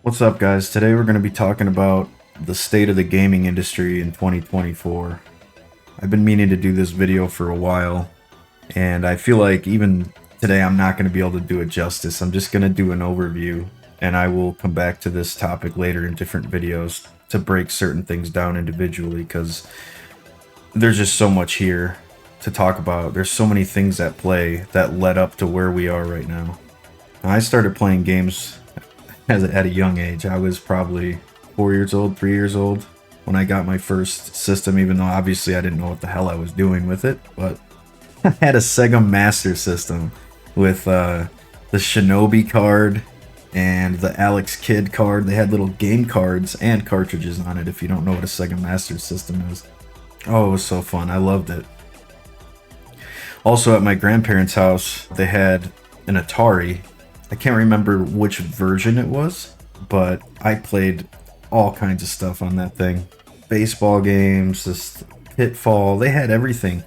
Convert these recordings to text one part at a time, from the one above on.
What's up, guys? Today we're going to be talking about the state of the gaming industry in 2024. I've been meaning to do this video for a while, and I feel like even today I'm not going to be able to do it justice. I'm just going to do an overview, and I will come back to this topic later in different videos to break certain things down individually, because there's just so much here to talk about. There's so many things at play that led up to where we are right now. I started playing games at a young age. I was probably 4 years old, 3 years old when I got my first system, even though obviously I didn't know what the hell I was doing with it. But I had a Sega Master System with the Shinobi card and the Alex Kidd card. They had little game cards and cartridges on it, if you don't know what a Sega Master System is. Oh, it was so fun. I loved it. Also, at my grandparents' house, they had an Atari. I can't remember which version it was, but I played all kinds of stuff on that thing. Baseball games, this Pitfall, they had everything.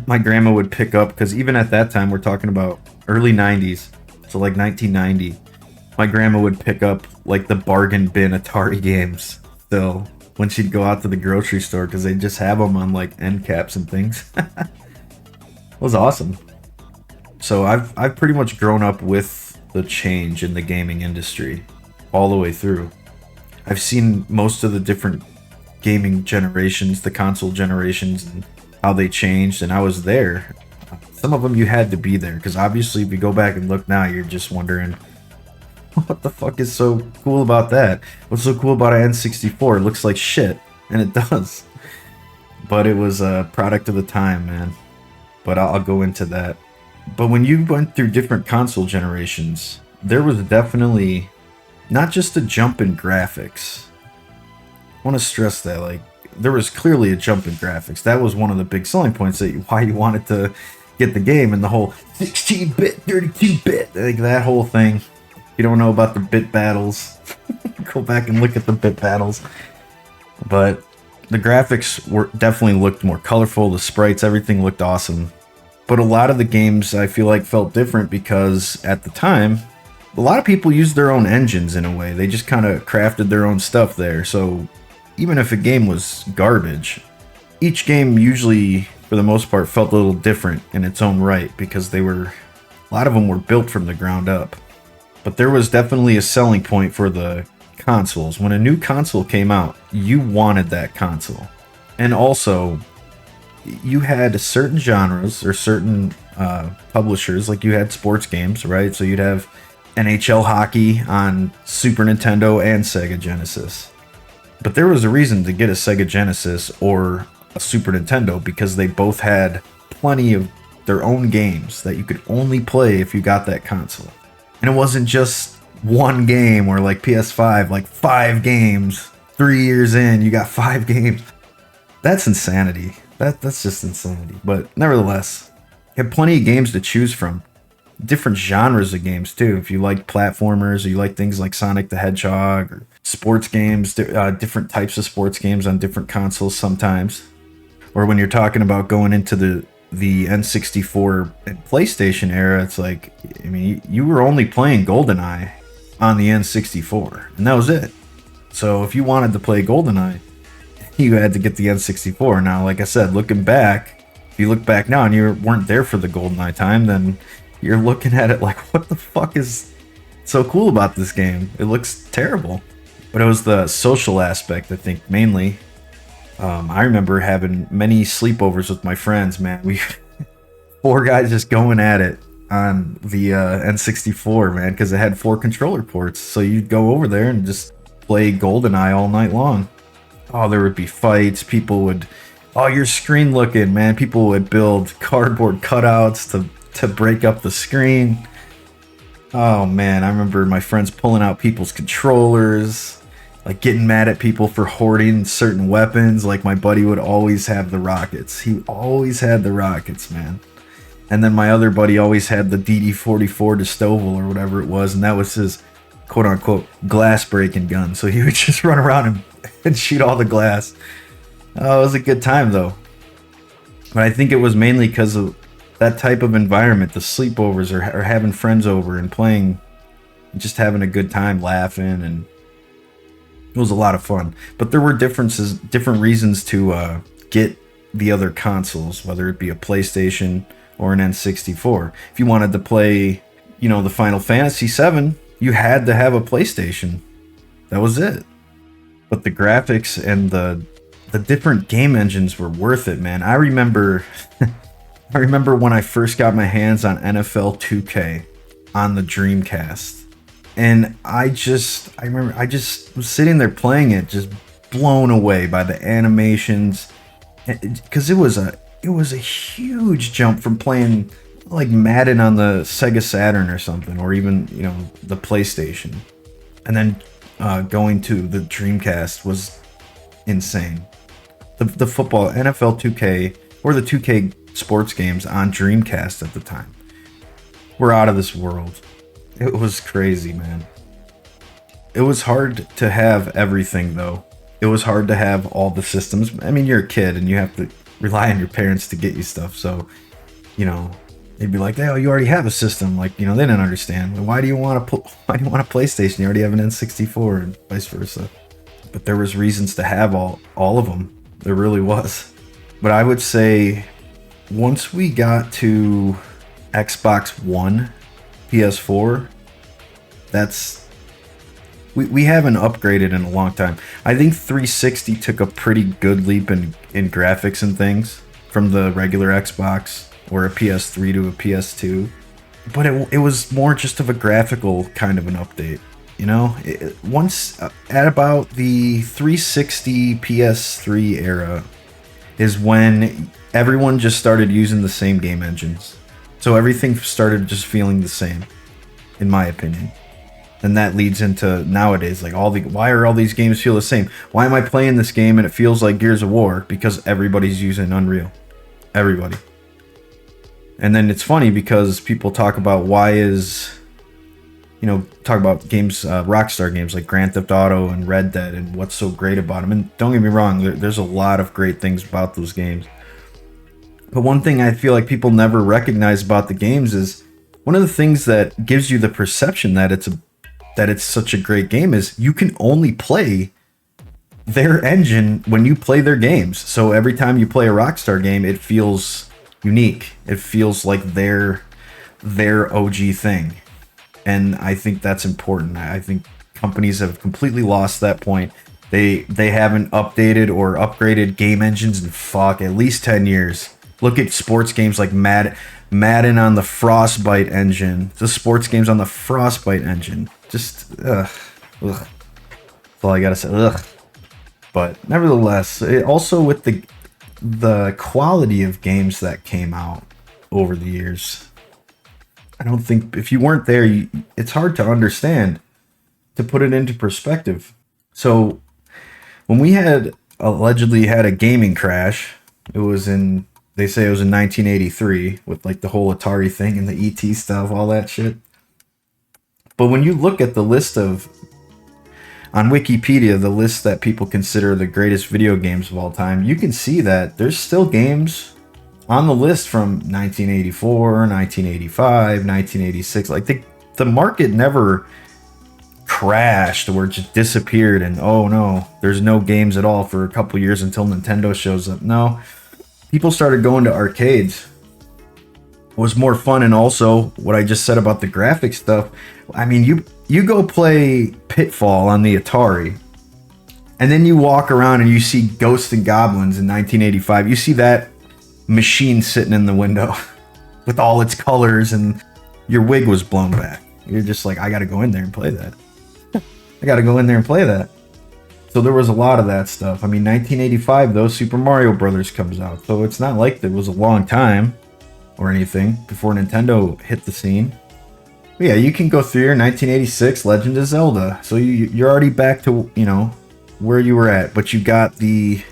My grandma would pick up, because even at that time, we're talking about early 90s, so like 1990, my grandma would pick up like the bargain bin Atari games still when she'd go out to the grocery store, because they just have them on like end caps and things. It was awesome. So I've pretty much grown up with the change in the gaming industry all the way through. I've seen most of the different gaming generations, the console generations, and how they changed, and I was there. Some of them you had to be there, because obviously if you go back and look now, you're just wondering, what the fuck is so cool about that? What's so cool about an N64? It looks like shit, and it does. But it was a product of the time, man. But I'll go into that. But when you went through different console generations, there was definitely not just a jump in graphics. I want to stress that, like, there was clearly a jump in graphics. That was one of the big selling points why you wanted to get the game, and the whole 16-bit, 32-bit, like that whole thing. If you don't know about the bit battles, go back and look at the bit battles. But the graphics definitely looked more colorful, the sprites, everything looked awesome. But a lot of the games I feel like felt different, because at the time, a lot of people used their own engines in a way. They just kind of crafted their own stuff there. So even if a game was garbage, each game usually, for the most part, felt a little different in its own right, because a lot of them were built from the ground up. But there was definitely a selling point for the consoles. When a new console came out, you wanted that console. And also, you had certain genres or certain publishers, like you had sports games, right? So you'd have NHL hockey on Super Nintendo and Sega Genesis. But there was a reason to get a Sega Genesis or a Super Nintendo, because they both had plenty of their own games that you could only play if you got that console. And it wasn't just one game, or like PS5, like 5 games. 3 years in, you got 5 games. That's insanity. That's just insanity. But nevertheless, you have plenty of games to choose from. Different genres of games too. If you like platformers, or you like things like Sonic the Hedgehog, or sports games, different types of sports games on different consoles sometimes. Or when you're talking about going into the N64 and PlayStation era, it's like, I mean, you were only playing GoldenEye on the N64, and that was it. So if you wanted to play GoldenEye, you had to get the N64. Now, like I said, looking back, if you look back now and you weren't there for the GoldenEye time, then you're looking at it like, what the fuck is so cool about this game? It looks terrible. But it was the social aspect, I think, mainly. I remember having many sleepovers with my friends, man. We 4 guys just going at it on the N64, man, because it had 4 controller ports. So you'd go over there and just play GoldenEye all night long. Oh, there would be fights. People would, oh, your screen looking, man. People would build cardboard cutouts to break up the screen. Oh, man, I remember my friends pulling out people's controllers, like getting mad at people for hoarding certain weapons. Like my buddy would always have the rockets. He always had the rockets, man. And then my other buddy always had the DD-44 Destoval or whatever it was, and that was his quote-unquote glass breaking gun. So he would just run around and shoot all the glass. Oh, it was a good time, though. But I think it was mainly because of that type of environment, the sleepovers, or having friends over and playing, just having a good time, laughing, and It was a lot of fun, but there were different reasons to get the other consoles, whether it be a PlayStation or an N64. If you wanted to play, the Final Fantasy VII, you had to have a PlayStation. That was it. But the graphics and the different game engines were worth it, man. I remember I remember when I first got my hands on NFL 2K on the Dreamcast. And I remember I just was sitting there playing it, just blown away by the animations, because it was a huge jump from playing like Madden on the Sega Saturn or something, or even the PlayStation, and then going to the Dreamcast was insane. The football NFL 2K or the 2K sports games on Dreamcast at the time were out of this world. It was crazy, man. It was hard to have everything, though. It was hard to have all the systems. I mean, you're a kid and you have to rely on your parents to get you stuff. So, they'd be like, "Oh, you already have a system." Like, they didn't understand. Why do you want a PlayStation? You already have an N64, and vice versa. But there was reasons to have all of them. There really was. But I would say once we got to Xbox One, PS4, we haven't upgraded in a long time. I think 360 took a pretty good leap in graphics and things from the regular Xbox or a PS3 to a PS2. But it was more just of a graphical kind of an update. Once at about the 360 PS3 era is when everyone just started using the same game engines. So everything started just feeling the same, in my opinion. And that leads into nowadays, like why are all these games feel the same? Why am I playing this game and it feels like Gears of War? Because everybody's using Unreal. Everybody. And then it's funny because people talk about talk about games, Rockstar games like Grand Theft Auto and Red Dead and what's so great about them. And don't get me wrong, there's a lot of great things about those games. But one thing I feel like people never recognize about the games is one of the things that gives you the perception that it's such a great game is you can only play their engine when you play their games. So every time you play a Rockstar game, it feels unique. It feels like their OG thing. And I think that's important. I think companies have completely lost that point. They haven't updated or upgraded game engines in at least 10 years. Look at sports games like Madden on the Frostbite engine. The sports games on the Frostbite engine. Just, ugh. That's all I gotta say. Ugh. But nevertheless, also with the quality of games that came out over the years, I don't think, if you weren't there, it's hard to understand, to put it into perspective. So when we allegedly had a gaming crash, they say it was in 1983 with like the whole Atari thing and the ET stuff, all that shit. But when you look at the list on Wikipedia, the list that people consider the greatest video games of all time, you can see that there's still games on the list from 1984, 1985, 1986. Like the market never crashed or just disappeared and oh no, there's no games at all for a couple years until Nintendo shows up. No. People started going to arcades. It was more fun, and also what I just said about the graphic stuff. I mean, you go play Pitfall on the Atari, and then you walk around and you see Ghosts and Goblins in 1985. You see that machine sitting in the window with all its colors, and your wig was blown back. You're just like, I gotta go in there and play that. I gotta go in there and play that. So there was a lot of that stuff. I mean, 1985, though, Super Mario Brothers comes out. So it's not like it was a long time or anything before Nintendo hit the scene. But yeah, you can go through your 1986 Legend of Zelda. So you're already back to, where you were at. But you got the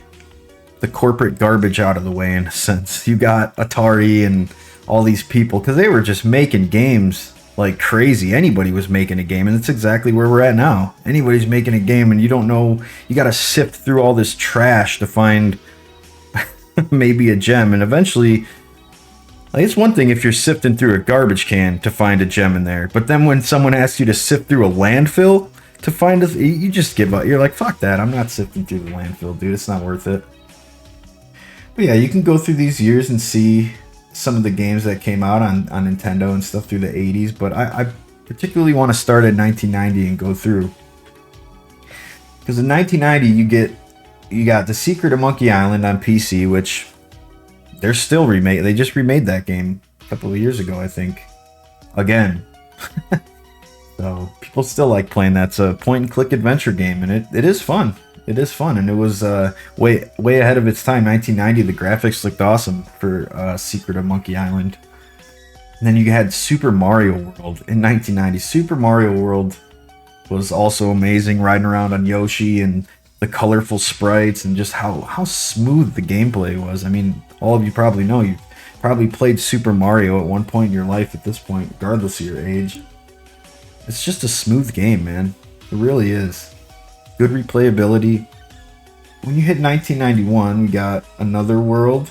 corporate garbage out of the way, in a sense. You got Atari and all these people, because they were just making games like crazy. Anybody was making a game, and that's exactly where we're at now. Anybody's making a game, and you don't know, you got to sift through all this trash to find maybe a gem. And eventually, like, it's one thing if you're sifting through a garbage can to find a gem in there, but then when someone asks you to sift through a landfill, to find us, you just give up. You're like, fuck that. I'm not sifting through the landfill, dude. It's not worth it. But yeah, you can go through these years and see some of the games that came out on Nintendo and stuff through the 80s. But I particularly want to start at 1990 and go through. Because in 1990, you got The Secret of Monkey Island on PC, which they're still remade. They just remade that game a couple of years ago, I think. Again. So people still like playing that. It's a point and click adventure game, and it is fun. It is fun, and it was way ahead of its time. 1990, the graphics looked awesome for Secret of Monkey Island. And then you had Super Mario World in 1990. Super Mario World was also amazing, riding around on Yoshi and the colorful sprites and just how smooth the gameplay was. I mean, all of you probably know, you probably played Super Mario at one point in your life at this point, regardless of your age. It's just a smooth game, man. It really is. Good replayability. When you hit 1991, we got Another World.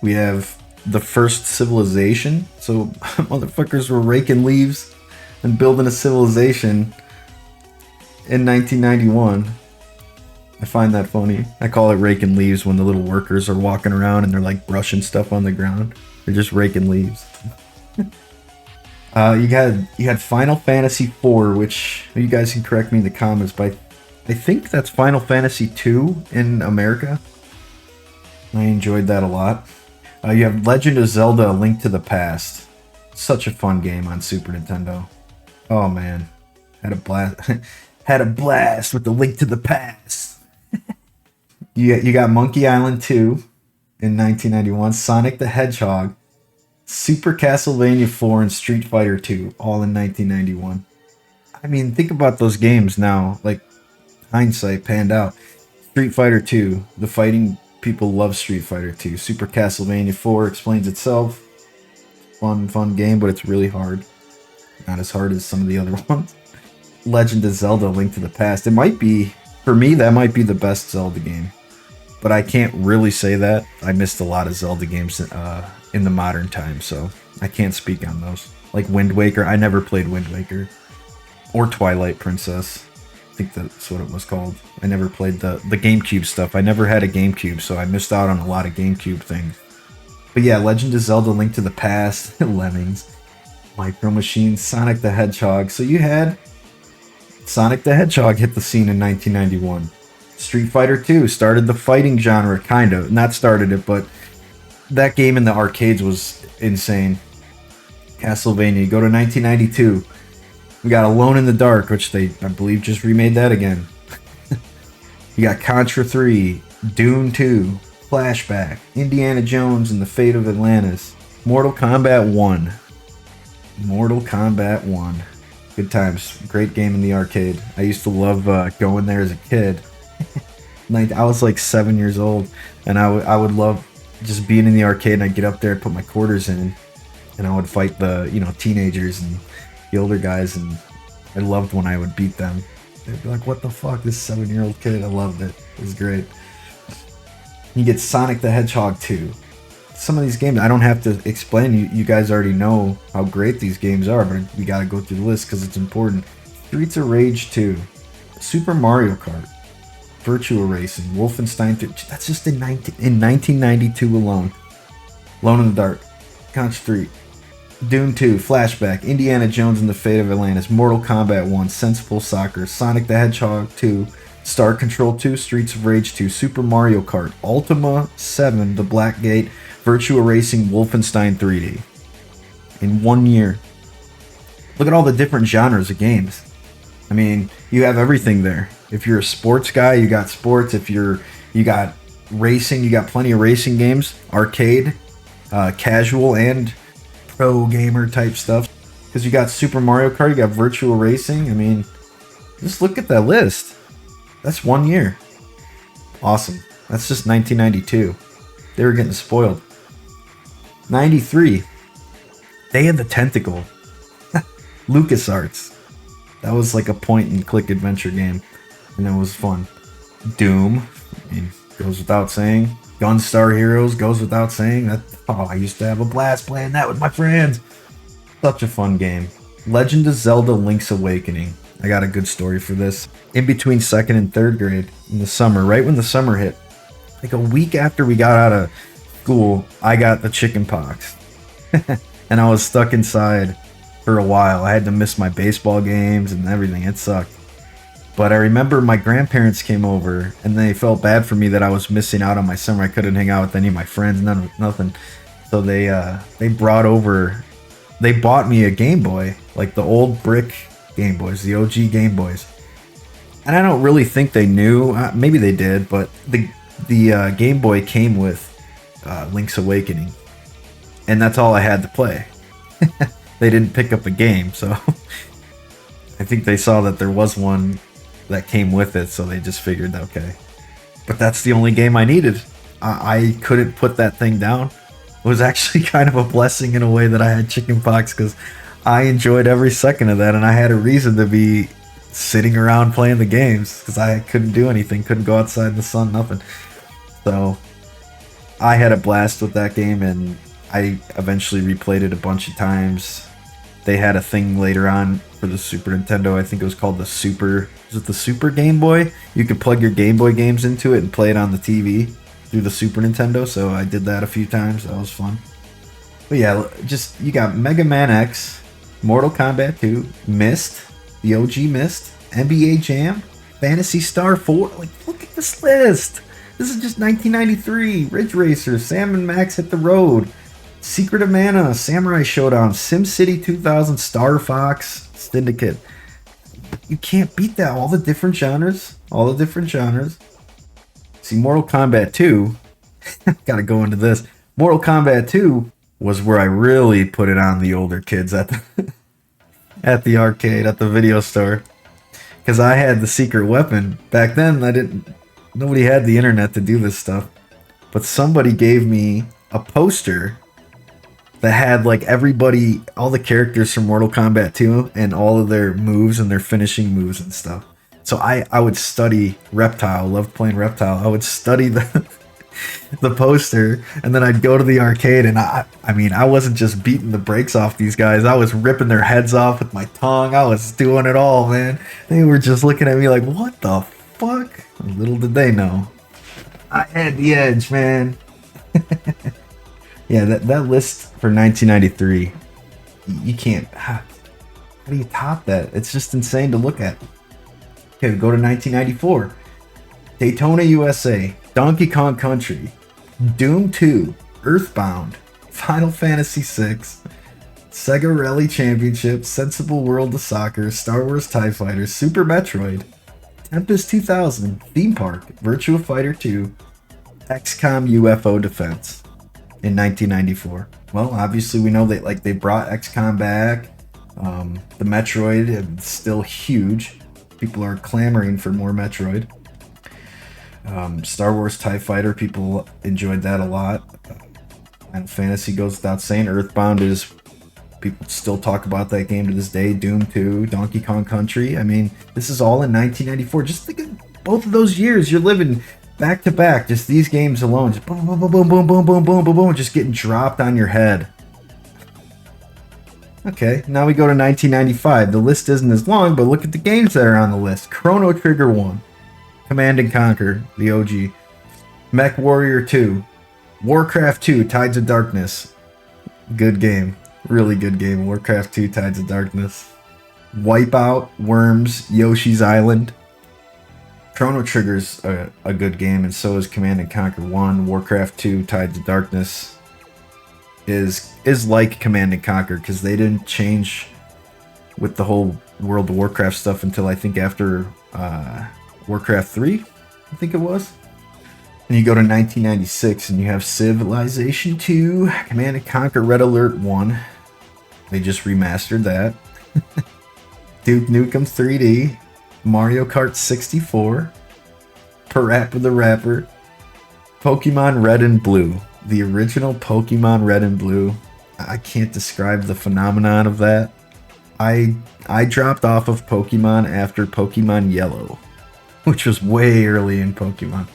We have The First Civilization. So motherfuckers were raking leaves and building a civilization in 1991. I find that funny. I call it raking leaves when the little workers are walking around and they're like brushing stuff on the ground. They're just raking leaves. You had Final Fantasy IV, which you guys can correct me in the comments, but I think that's Final Fantasy II in America. I enjoyed that a lot. You have Legend of Zelda: A Link to the Past. Such a fun game on Super Nintendo. Oh man, had a blast. Had a blast with the Link to the Past. You got Monkey Island 2 in 1991, Sonic the Hedgehog, Super Castlevania 4, and Street Fighter 2, all in 1991. I mean, think about those games now, like hindsight panned out. Street Fighter 2, the fighting people love Street Fighter 2. Super Castlevania 4 explains itself. Fun game, but it's really hard. Not as hard as some of the other ones. Legend of Zelda: Link to the Past. It might be, for me, that might be the best Zelda game. But I can't really say that. I missed a lot of Zelda games in the modern time, so I can't speak on those. Like Wind Waker, I never played Wind Waker. Or Twilight Princess. I think that's what it was called. I never played the GameCube stuff. I never had a GameCube, so I missed out on a lot of GameCube things. But yeah, Legend of Zelda: Link to the Past, Lemmings, Micro Machines, Sonic the Hedgehog. So you had Sonic the Hedgehog hit the scene in 1991. Street Fighter 2 started the fighting genre, kind of. Not started it, but that game in the arcades was insane. Castlevania, you go to 1992. We got Alone in the Dark, which they, I believe, just remade that again. You got Contra 3, Dune 2, Flashback, Indiana Jones and the Fate of Atlantis, Mortal Kombat 1. Mortal Kombat 1. Good times. Great game in the arcade. I used to love going there as a kid. I was like 7 years old, and I would love just being in the arcade, and I'd get up there and put my quarters in, and I would fight the, teenagers and the older guys, and I loved when I would beat them. They'd be like, what the fuck, this 7-year-old kid? I loved it. It was great. You get Sonic the Hedgehog 2. Some of these games, I don't have to explain. You guys already know how great these games are, but we gotta go through the list because it's important. Streets of Rage 2. Super Mario Kart. Virtua Racing. Wolfenstein 3. That's just in 1992 alone. Alone in the Dark. Contra 3. Dune 2, Flashback, Indiana Jones and the Fate of Atlantis, Mortal Kombat 1, Sensible Soccer, Sonic the Hedgehog 2, Star Control 2, Streets of Rage 2, Super Mario Kart, Ultima 7, The Black Gate, Virtua Racing, Wolfenstein 3D. In 1 year. Look at all the different genres of games. I mean, you have everything there. If you're a sports guy, you got sports. If you got racing, you got plenty of racing games, arcade, casual, and pro gamer type stuff. Because you got Super Mario Kart, you got Virtual Racing. I mean, just look at that list. That's 1 year. Awesome. That's just 1992. They were getting spoiled. 93. Day of the Tentacle. LucasArts. That was like a point and click adventure game. And it was fun. Doom. I mean, goes without saying. Gunstar Heroes goes without saying. I used to have a blast playing that with my friends. Such a fun game. Legend of Zelda: Link's Awakening. I got a good story for this. In between second and third grade in the summer, right when the summer hit, like a week after we got out of school, I got the chicken pox. And I was stuck inside for a while. I had to miss my baseball games and everything. It sucked. But I remember my grandparents came over and they felt bad for me that I was missing out on my summer. I couldn't hang out with any of my friends, nothing. So they bought me a Game Boy, like the old brick Game Boys, the OG Game Boys. And I don't really think they knew, maybe they did, but the Game Boy came with Link's Awakening. And that's all I had to play. They didn't pick up a game, so I think they saw that there was one that came with it, so they just figured, okay. But that's the only game I needed. I couldn't put that thing down. It was actually kind of a blessing in a way that I had chickenpox, because I enjoyed every second of that, and I had a reason to be sitting around playing the games, because I couldn't do anything, couldn't go outside in the sun, nothing. So I had a blast with that game, and I eventually replayed it a bunch of times. They had a thing later on for the Super Nintendo. I think it was called the Super... Was it the Super Game Boy? You could plug your Game Boy games into it and play it on the TV through the Super Nintendo. So I did that a few times. That was fun. But yeah, just you got Mega Man X, Mortal Kombat 2, Myst, the OG Myst, NBA Jam, Phantasy Star 4. Like, look at this list. This is just 1993. Ridge Racer, Sam and Max Hit the Road, Secret of Mana, Samurai Showdown, SimCity 2000, Star Fox, Syndicate. You can't beat that. All the different genres. All the different genres. See, Mortal Kombat 2, gotta go into this. Mortal Kombat 2 was where I really put it on the older kids at the, at the arcade, at the video store. Because I had the secret weapon. Back then, nobody had the internet to do this stuff. But somebody gave me a poster that had like everybody, all the characters from Mortal Kombat 2 and all of their moves and their finishing moves and stuff. So I would study Reptile, loved playing Reptile. I would study the poster, and then I'd go to the arcade, and I mean, I wasn't just beating the brakes off these guys. I was ripping their heads off with my tongue. I was doing it all, man. They were just looking at me like, what the fuck? Little did they know. I had the edge, man. Yeah, that list for 1993, you can't... How do you top that? It's just insane to look at. Okay, we go to 1994. Daytona, USA, Donkey Kong Country, Doom 2, Earthbound, Final Fantasy VI, Sega Rally Championship, Sensible World of Soccer, Star Wars TIE Fighter, Super Metroid, Tempest 2000, Theme Park, Virtua Fighter 2, XCOM UFO Defense in 1994. Well, obviously we know that they brought XCOM back. The Metroid is still huge. People are clamoring for more Metroid. Star Wars TIE Fighter, people enjoyed that a lot. Final Fantasy goes without saying. Earthbound is, people still talk about that game to this day. Doom 2, Donkey Kong Country. I mean, this is all in 1994. Just think of both of those years. You're living back to back, just these games alone, just boom, boom, boom, boom, boom, boom, boom, boom, boom, boom, just getting dropped on your head. Okay, now we go to 1995. The list isn't as long, but look at the games that are on the list. Chrono Trigger 1, Command and Conquer, the OG, Mech Warrior 2, Warcraft 2, Tides of Darkness. Good game, really good game. Warcraft 2, Tides of Darkness. Wipeout, Worms, Yoshi's Island. Chrono Trigger's a good game, and so is Command & Conquer 1. Warcraft 2, Tides of Darkness is like Command & Conquer, because they didn't change with the whole World of Warcraft stuff until I think after Warcraft 3, I think it was. And you go to 1996, and you have Civilization 2, Command & Conquer Red Alert 1. They just remastered that. Duke Nukem 3D. Mario Kart 64, Parappa the Rapper, Pokemon Red and Blue, the original Pokemon Red and Blue. I can't describe the phenomenon of that. I dropped off of Pokemon after Pokemon Yellow, which was way early in Pokemon.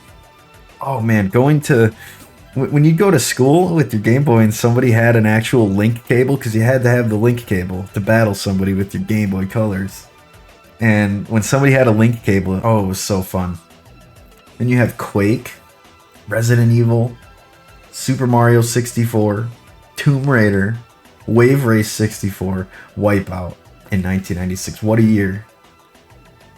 Oh man, when you go to school with your Game Boy and somebody had an actual link cable, because you had to have the link cable to battle somebody with your Game Boy Colors. And when somebody had a link cable, oh, it was so fun. Then you have Quake, Resident Evil, Super Mario 64, Tomb Raider, Wave Race 64, Wipeout in 1996. What a year.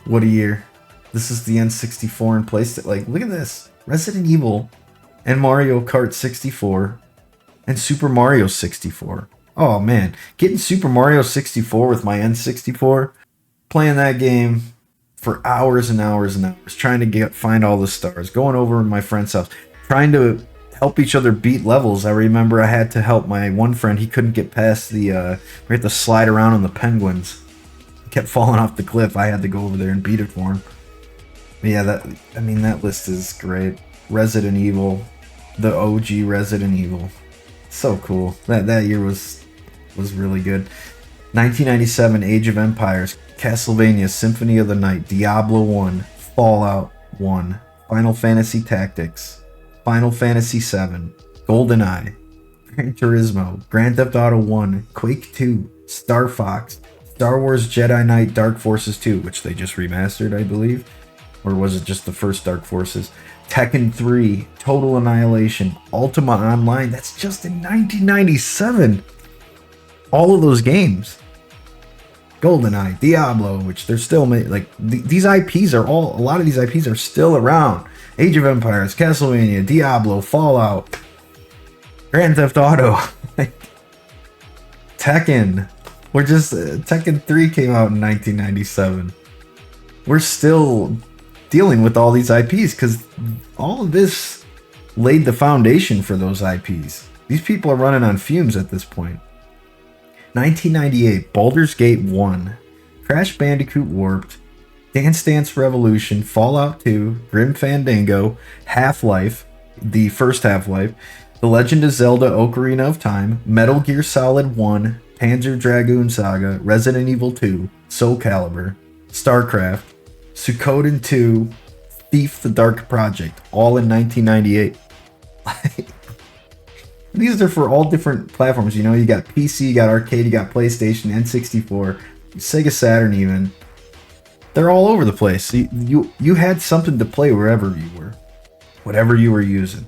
What a year. This is the N64 in place. Like, look at this. Resident Evil and Mario Kart 64 and Super Mario 64. Oh, man. Getting Super Mario 64 with my N64, playing that game for hours and hours and hours, trying to find all the stars, going over to my friend's house, trying to help each other beat levels. I remember I had to help my one friend. He couldn't get past the, we had to slide around on the penguins. He kept falling off the cliff. I had to go over there and beat it for him. But yeah, that list is great. Resident Evil, the OG Resident Evil. So cool. That year was really good. 1997, Age of Empires, Castlevania Symphony of the Night, Diablo 1, Fallout 1, Final Fantasy Tactics, Final Fantasy 7, GoldenEye, Gran Turismo, Grand Theft Auto 1, Quake 2, Star Fox, Star Wars Jedi Knight Dark Forces 2, which they just remastered, I believe. Or was it just the first Dark Forces? Tekken 3, Total Annihilation, Ultima Online. That's just in 1997. All of those games. GoldenEye, Diablo, which they're still these IPs are all, a lot of these IPs are still around. Age of Empires, Castlevania, Diablo, Fallout, Grand Theft Auto, Tekken. We're just Tekken 3 came out in 1997. We're still dealing with all these IPs because all of this laid the foundation for those IPs. These people are running on fumes at this point. 1998, Baldur's Gate 1, Crash Bandicoot Warped, Dance Dance Revolution, Fallout 2, Grim Fandango, Half-Life, the first Half-Life, The Legend of Zelda Ocarina of Time, Metal Gear Solid 1, Panzer Dragoon Saga, Resident Evil 2, Soul Calibur, StarCraft, Suikoden 2, Thief the Dark Project, all in 1998. These are for all different platforms. You know, you got PC, you got arcade, you got PlayStation, N64, Sega Saturn even. They're all over the place. You had something to play wherever you were. Whatever you were using.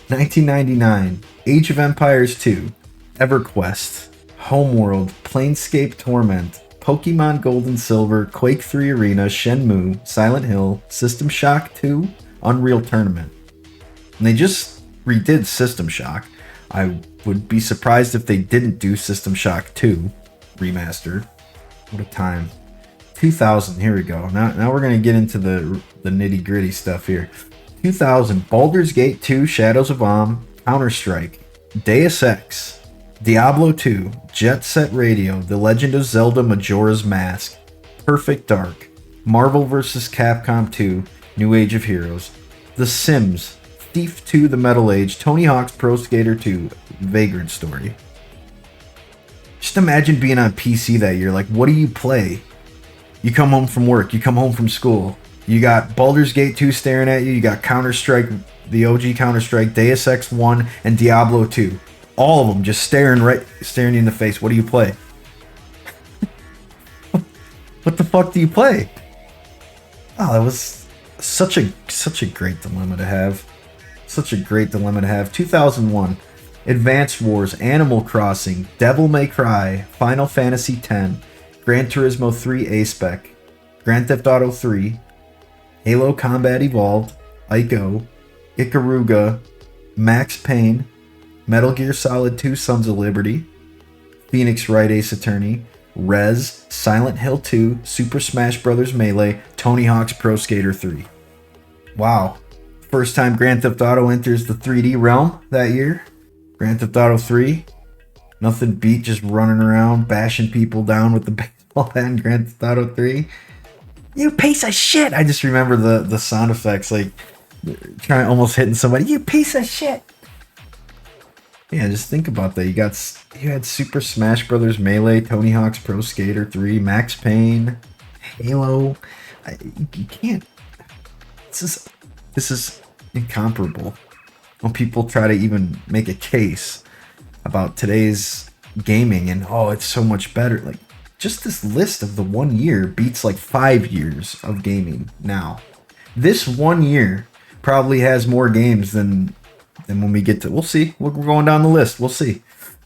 1999, Age of Empires 2, EverQuest, Homeworld, Planescape Torment, Pokemon Gold and Silver, Quake 3 Arena, Shenmue, Silent Hill, System Shock 2, Unreal Tournament. And they just redid System Shock. I would be surprised if they didn't do System Shock 2 remastered. What a time. 2000, here we go. Now we're going to get into the nitty gritty stuff here. 2000, Baldur's Gate 2, Shadows of Amn, Counter-Strike, Deus Ex, Diablo 2, Jet Set Radio, The Legend of Zelda Majora's Mask, Perfect Dark, Marvel vs. Capcom 2, New Age of Heroes, The Sims, Thief 2 The Metal Age, Tony Hawk's Pro Skater 2, Vagrant Story. Just imagine being on PC that year. Like, what do you play? You come home from work, you come home from school, you got Baldur's Gate 2 staring at you, you got Counter-Strike, the OG Counter-Strike, Deus Ex 1, and Diablo 2. All of them just staring you in the face. What do you play? What the fuck do you play? Oh, that was such a great dilemma to have. Such a great dilemma to have. 2001, Advance Wars, Animal Crossing, Devil May Cry, Final Fantasy X, Gran Turismo 3 A-Spec, Grand Theft Auto 3, Halo Combat Evolved, Ico, Ikaruga, Max Payne, Metal Gear Solid 2 Sons of Liberty, Phoenix Wright Ace Attorney, Rez, Silent Hill 2, Super Smash Bros. Melee, Tony Hawk's Pro Skater 3. Wow. First time Grand Theft Auto enters the 3D realm that year. Grand Theft Auto 3. Nothing beat just running around, bashing people down with the baseball bat in Grand Theft Auto 3. You piece of shit! I just remember the sound effects, like trying almost hitting somebody. You piece of shit! Yeah, just think about that. You had Super Smash Bros. Melee, Tony Hawk's Pro Skater 3, Max Payne, Halo. You can't. This is incomparable. When people try to even make a case about today's gaming and it's so much better. Like, just this list of the 1 year beats like 5 years of gaming now. This 1 year probably has more games than when we get to. We'll see. We're going down the list. We'll see.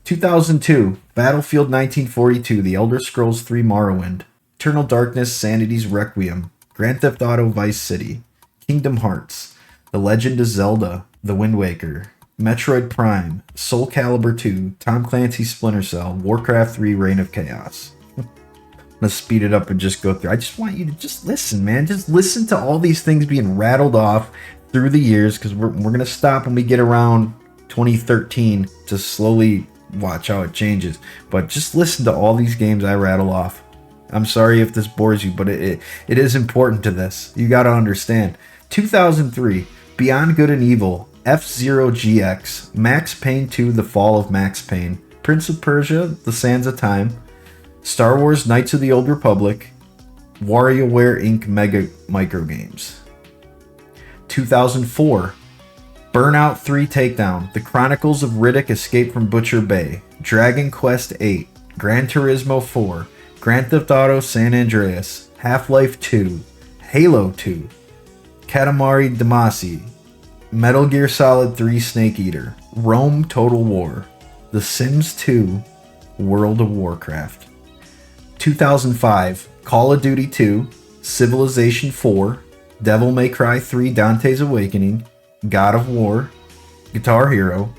2002, Battlefield 1942, The Elder Scrolls 3 Morrowind, Eternal Darkness, Sanity's Requiem, Grand Theft Auto Vice City, Kingdom Hearts, The Legend of Zelda, The Wind Waker, Metroid Prime, Soul Calibur 2, Tom Clancy's Splinter Cell, Warcraft 3, Reign of Chaos. Let's speed it up and just go through. I just want you to just listen, man. Just listen to all these things being rattled off through the years, because we're going to stop when we get around 2013 to slowly watch how it changes. But just listen to all these games I rattle off. I'm sorry if this bores you, but it is important to this. You got to understand. 2003, Beyond Good and Evil, F-Zero GX, Max Payne 2, The Fall of Max Payne, Prince of Persia, The Sands of Time, Star Wars Knights of the Old Republic, WarioWare Inc. Mega Microgames. 2004, Burnout 3 Takedown, The Chronicles of Riddick Escape from Butcher Bay, Dragon Quest 8, Gran Turismo 4, Grand Theft Auto San Andreas, Half-Life 2, Halo 2, Katamari Damacy, Metal Gear Solid 3 Snake Eater, Rome Total War, The Sims 2, World of Warcraft. 2005, Call of Duty 2, Civilization 4, Devil May Cry 3 Dante's Awakening, God of War, Guitar Hero,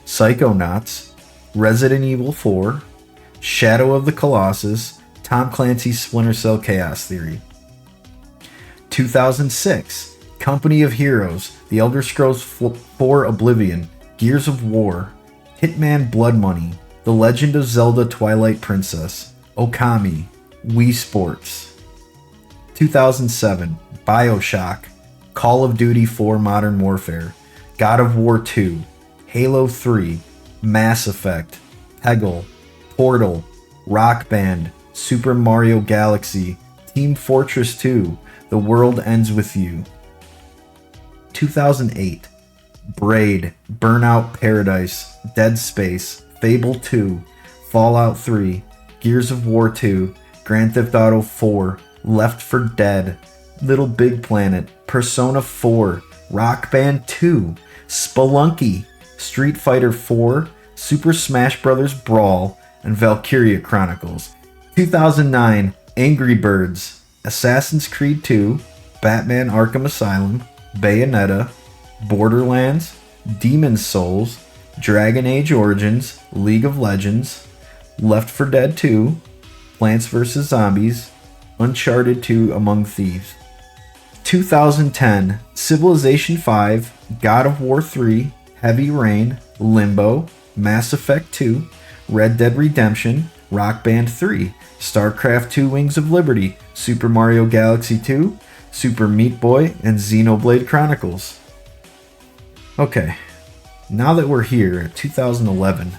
Psychonauts, Resident Evil 4, Shadow of the Colossus, Tom Clancy's Splinter Cell Chaos Theory. 2006, Company of Heroes, The Elder Scrolls 4 Oblivion, Gears of War, Hitman Blood Money, The Legend of Zelda Twilight Princess, Okami, Wii Sports. 2007, BioShock, Call of Duty 4 Modern Warfare, God of War 2, Halo 3, Mass Effect, Peggle, Portal, Rock Band, Super Mario Galaxy, Team Fortress 2, The World Ends With You. 2008, Braid, Burnout Paradise, Dead Space, Fable 2, Fallout 3, Gears of War 2, Grand Theft Auto 4, Left 4 Dead, Little Big Planet, Persona 4, Rock Band 2, Spelunky, Street Fighter 4, Super Smash Bros. Brawl, and Valkyria Chronicles. 2009, Angry Birds, Assassin's Creed 2, Batman Arkham Asylum, Bayonetta, Borderlands, Demon's Souls, Dragon Age Origins, League of Legends, Left 4 Dead 2, Plants vs. Zombies, Uncharted 2 Among Thieves. 2010, Civilization 5, God of War 3, Heavy Rain, Limbo, Mass Effect 2, Red Dead Redemption, Rock Band 3, StarCraft 2 Wings of Liberty, Super Mario Galaxy 2, Super Meat Boy, and Xenoblade Chronicles. Okay, now that we're here at 2011,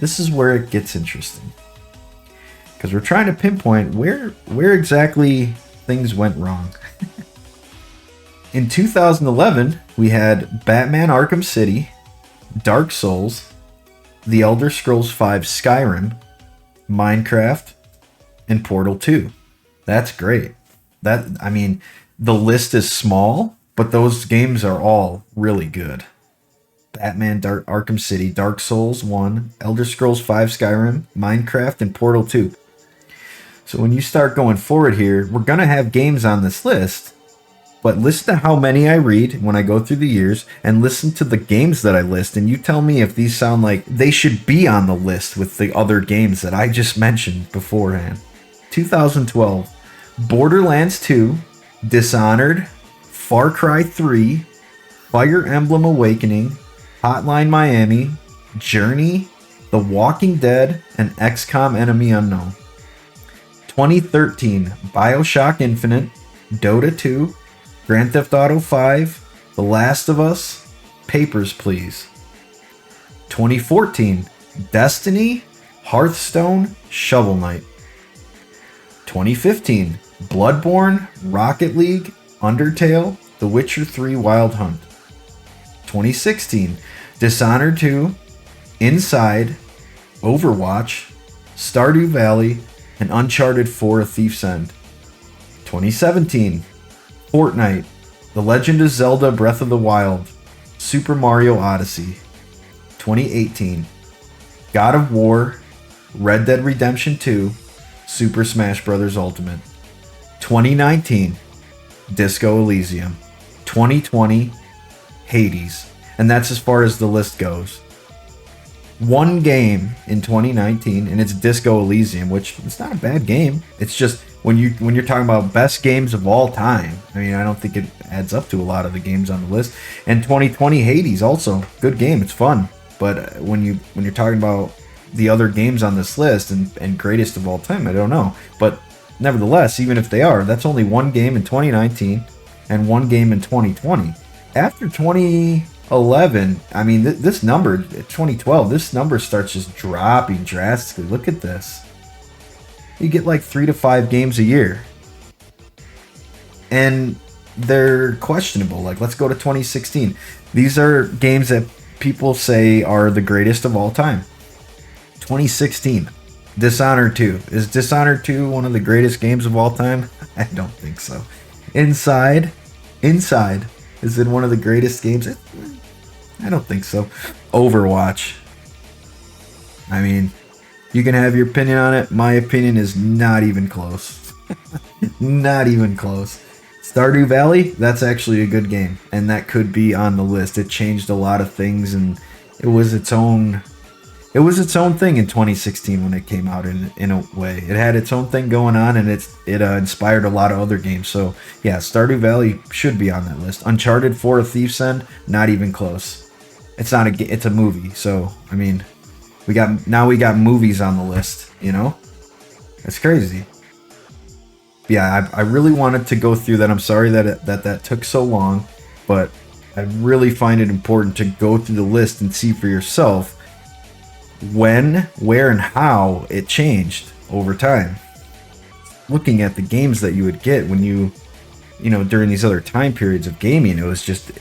this is where it gets interesting. Because we're trying to pinpoint where exactly things went wrong. In 2011, we had Batman Arkham City, Dark Souls, The Elder Scrolls V Skyrim, Minecraft, and Portal 2. That's great. The list is small, but those games are all really good. Batman Arkham City, Dark Souls 1, Elder Scrolls V Skyrim, Minecraft, and Portal 2. So when you start going forward here, we're going to have games on this list, but listen to how many I read when I go through the years, and listen to the games that I list, and you tell me if these sound like they should be on the list with the other games that I just mentioned beforehand. 2012, Borderlands 2, Dishonored, Far Cry 3, Fire Emblem Awakening, Hotline Miami, Journey, The Walking Dead, and XCOM Enemy Unknown. 2013, BioShock Infinite, Dota 2, Grand Theft Auto 5, The Last of Us, Papers, Please. 2014, Destiny, Hearthstone, Shovel Knight. 2015, Bloodborne, Rocket League, Undertale, The Witcher 3 Wild Hunt. 2016, Dishonored 2, Inside, Overwatch, Stardew Valley, and Uncharted 4: A Thief's End. 2017, Fortnite, The Legend of Zelda: Breath of the Wild, Super Mario Odyssey. 2018, God of War, Red Dead Redemption 2, Super Smash Bros. Ultimate. 2019, Disco Elysium. 2020, Hades. And that's as far as the list goes. One game in 2019, and it's Disco Elysium, which it's not a bad game. It's just when you're talking about best games of all time, I mean, I don't think it adds up to a lot of the games on the list. And 2020 Hades, also good game. It's fun, but when you're talking about the other games on this list and greatest of all time, I don't know. But nevertheless, even if they are, that's only one game in 2019 and one game in 2020. After 2011, I mean, this number, 2012, this number starts just dropping drastically. Look at this. You get like 3 to 5 games a year. And they're questionable. Like, let's go to 2016. These are games that people say are the greatest of all time. 2016, Dishonored 2. Is Dishonored 2 one of the greatest games of all time? I don't think so. Inside, is it one of the greatest games? I don't think so. Overwatch. I mean, you can have your opinion on it. My opinion is not even close. Not even close. Stardew Valley, that's actually a good game, and that could be on the list. It changed a lot of things, and it was its own thing in 2016 when it came out in a way. It had its own thing going on, and it inspired a lot of other games. So yeah, Stardew Valley should be on that list. Uncharted 4: A Thief's End, not even close. It's not it's a movie. So I mean, we got movies on the list. You know, it's crazy. Yeah, I really wanted to go through that. I'm sorry that took so long, but I really find it important to go through the list and see for yourself when, where, and how it changed over time. Looking at the games that you would get when you know, during these other time periods of gaming, it was just,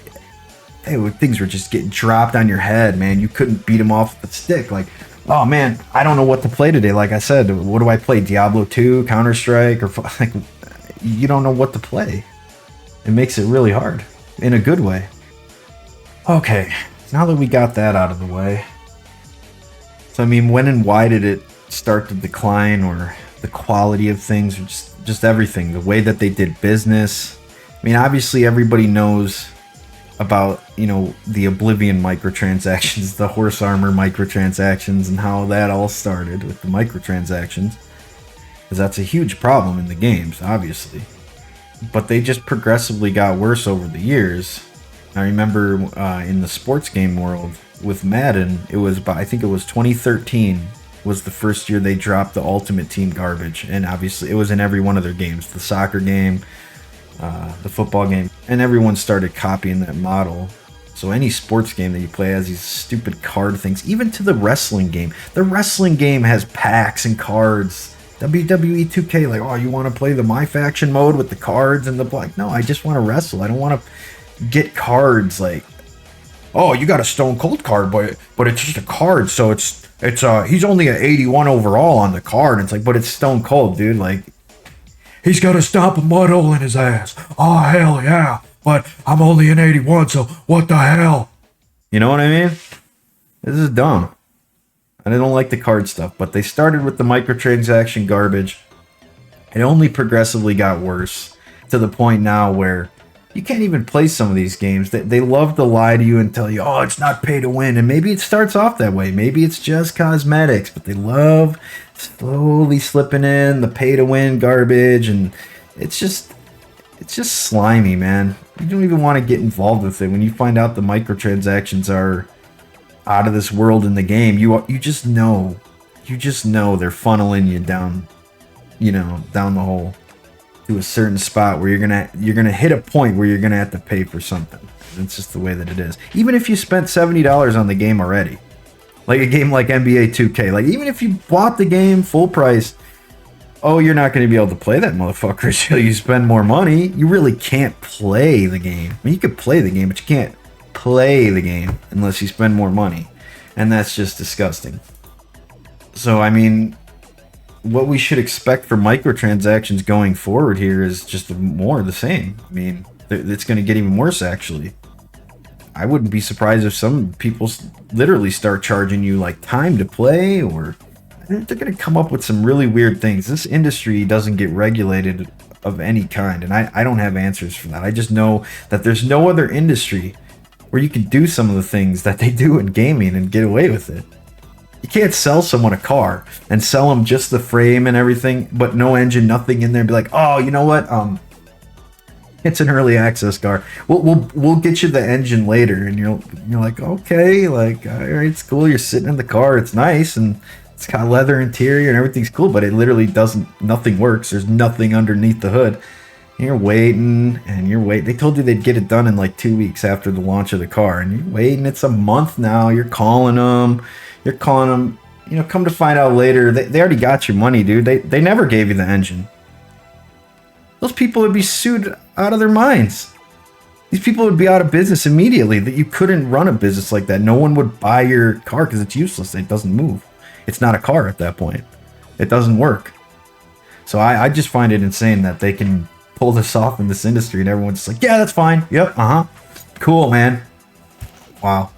things were just getting dropped on your head, man. You couldn't beat them off with the stick. Like, oh man, I don't know what to play today. Like I said, what do I play? Diablo 2, Counter-Strike, or like, you don't know what to play. It makes it really hard in a good way. Okay, now that we got that out of the way, so I mean, when and why did it start to decline, or the quality of things, or just everything, the way that they did business? I mean, obviously everybody knows about, you know, the Oblivion microtransactions, the horse armor microtransactions, and how that all started with the microtransactions, because that's a huge problem in the games, obviously. But they just progressively got worse over the years. I remember in the sports game world with Madden, I think it was 2013 was the first year they dropped the Ultimate Team garbage, and obviously it was in every one of their games, the soccer game, the football game, and everyone started copying that model. So any sports game that you play has these stupid card things, even to the wrestling game. The wrestling game has packs and cards. WWE 2K, like, oh, you want to play the My Faction mode with the cards and the black? No, I just want to wrestle. I don't want to get cards like, oh, you got a Stone Cold card, but it's just a card, so it's he's only an 81 overall on the card. It's like, but it's Stone Cold, dude. Like, he's got to stomp a mud hole in his ass. Oh, hell yeah. But I'm only an 81, so what the hell? You know what I mean? This is dumb. And I don't like the card stuff, but they started with the microtransaction garbage. It only progressively got worse to the point now where you can't even play some of these games. They love to lie to you and tell you, oh, it's not pay to win. And maybe it starts off that way. Maybe it's just cosmetics, but they love slowly slipping in the pay to win garbage. And it's just slimy, man. You don't even want to get involved with it. When you find out the microtransactions are out of this world in the game, you just know they're funneling you down, down the hole to a certain spot where you're gonna hit a point where you're gonna have to pay for something. It's just the way that it is. Even if you spent $70 on the game already, like a game like NBA 2K, like even if you bought the game full price, oh, you're not going to be able to play that motherfucker until you spend more money. You really can't play the game. I mean, you could play the game, but you can't play the game unless you spend more money. And that's just disgusting. So, I mean, what we should expect for microtransactions going forward here is just more of the same. I mean, it's going to get even worse, actually. I wouldn't be surprised if some people literally start charging you like time to play, or they're going to come up with some really weird things. This industry doesn't get regulated of any kind, and I don't have answers for that. I just know that there's no other industry where you can do some of the things that they do in gaming and get away with it. You can't sell someone a car and sell them just the frame and everything, but no engine, nothing in there, and be like, oh, you know what? It's an early access car. We'll get you the engine later, and you're like, okay, like, all right, it's cool. You're sitting in the car, it's nice, and it's got leather interior and everything's cool, but it literally doesn't. Nothing works. There's nothing underneath the hood. And you're waiting and you're waiting. They told you they'd get it done in like 2 weeks after the launch of the car, and you're waiting. It's a month now. You're calling them. You know, come to find out later, they already got your money, dude. They never gave you the engine. Those people would be sued out of their minds. These people would be out of business immediately. That you couldn't run a business like that. No one would buy your car because it's useless. It doesn't move. It's not a car at that point. It doesn't work. So I just find it insane that they can pull this off in this industry, and everyone's just like, yeah, that's fine. Yep, cool, man. Wow.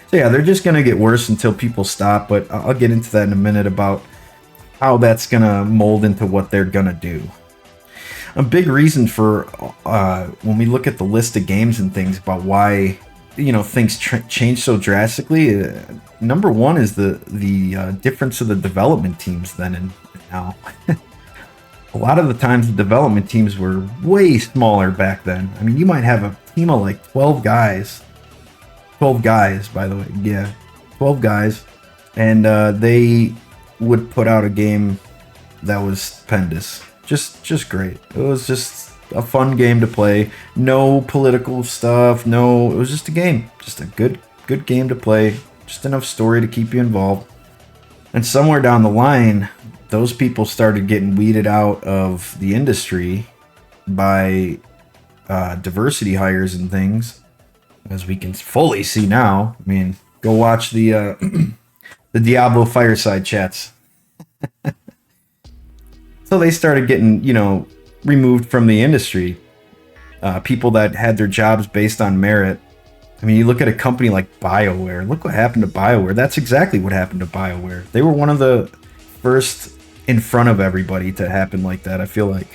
So yeah, they're just going to get worse until people stop, but I'll get into that in a minute about how that's going to mold into what they're going to do. A big reason for when we look at the list of games and things about why, you know, things change so drastically, number one is the difference of the development teams then and now. A lot of the times the development teams were way smaller back then. I mean, you might have a team of like 12 guys. 12 guys, by the way. Yeah, 12 guys. And they would put out a game that was stupendous. Just great. It was just a fun game to play. No political stuff. No, it was just a game. Just a good game to play. Just enough story to keep you involved. And somewhere down the line, those people started getting weeded out of the industry by diversity hires and things, as we can fully see now. I mean, go watch the the Diablo fireside chats. So they started getting, you know, removed from the industry. People that had their jobs based on merit. I mean, you look at a company like BioWare. Look what happened to BioWare. That's exactly what happened to BioWare. They were one of the first in front of everybody to happen like that. I feel like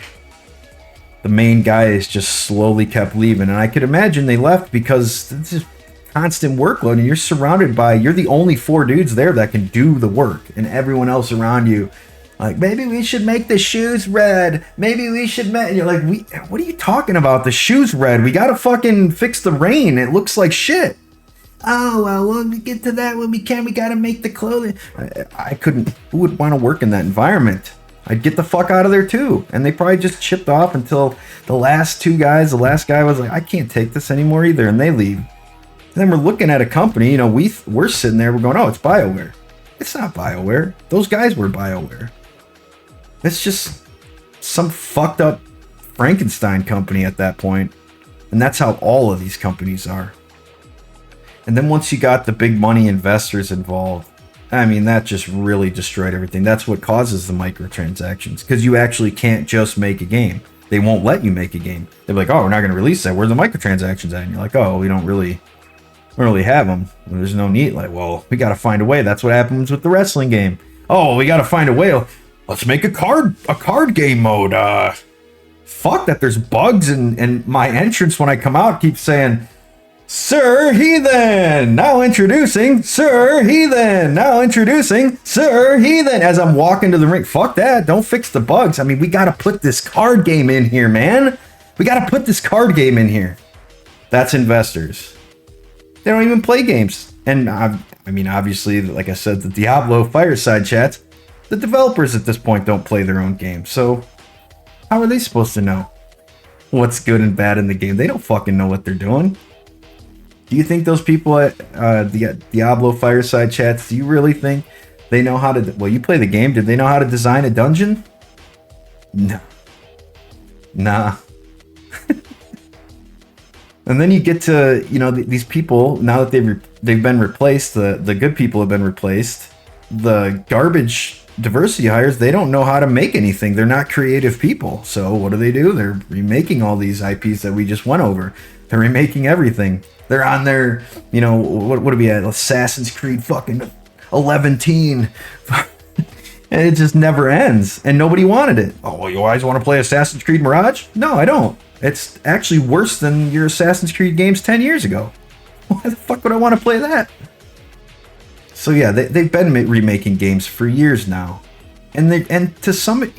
the main guys just slowly kept leaving, and I could imagine they left because it's just constant workload, and you're the only 4 dudes there that can do the work, and everyone else around you, like, maybe we should make the shoes red. Maybe we should and you're like, what are you talking about? The shoes red. We gotta fucking fix the rain. It looks like shit. Oh, well, when we get to that when we can. We gotta make the clothing. I couldn't. Who would want to work in that environment? I'd get the fuck out of there too. And they probably just chipped off until the last guy was like, I can't take this anymore either, and they leave. And then we're looking at a company, you know, we're sitting there, we're going, oh, it's BioWare. It's not BioWare. Those guys were BioWare. It's just some fucked up Frankenstein company at that point. And that's how all of these companies are. And then once you got the big money investors involved, I mean, that just really destroyed everything. That's what causes the microtransactions, because you actually can't just make a game. They won't let you make a game. They're like, oh, we're not going to release that. Where's the microtransactions at? And you're like, oh, we don't really have them. There's no need. Like, well, we got to find a way. That's what happens with the wrestling game. Oh, we got to find a way. Let's make a card game mode. Fuck that. There's bugs, and my entrance when I come out keeps saying, Sir Heathen, now introducing Sir Heathen, now introducing Sir Heathen, as I'm walking to the ring. Fuck that. Don't fix the bugs. I mean, we got to put this card game in here, man. We got to put this card game in here. That's investors. They don't even play games. And I mean, obviously, like I said, the Diablo fireside chats, the developers at this point don't play their own games. So how are they supposed to know what's good and bad in the game? They don't fucking know what they're doing. Do you think those people at the Diablo fireside chats, do you really think they know how to... Well, you play the game. Did they know how to design a dungeon? No. Nah. And then you get to, you know, these people, now that they've been replaced, the good people have been replaced. The garbage diversity hires, they don't know how to make anything. They're not creative people. So what do? They're remaking all these IPs that we just went over. They're remaking everything. They're on their, what do we have? Assassin's Creed fucking 11 teen. And it just never ends. And nobody wanted it. Oh, well, you always want to play Assassin's Creed Mirage? No, I don't. It's actually worse than your Assassin's Creed games 10 years ago. Why the fuck would I want to play that? So yeah, they've been remaking games for years now. And to some,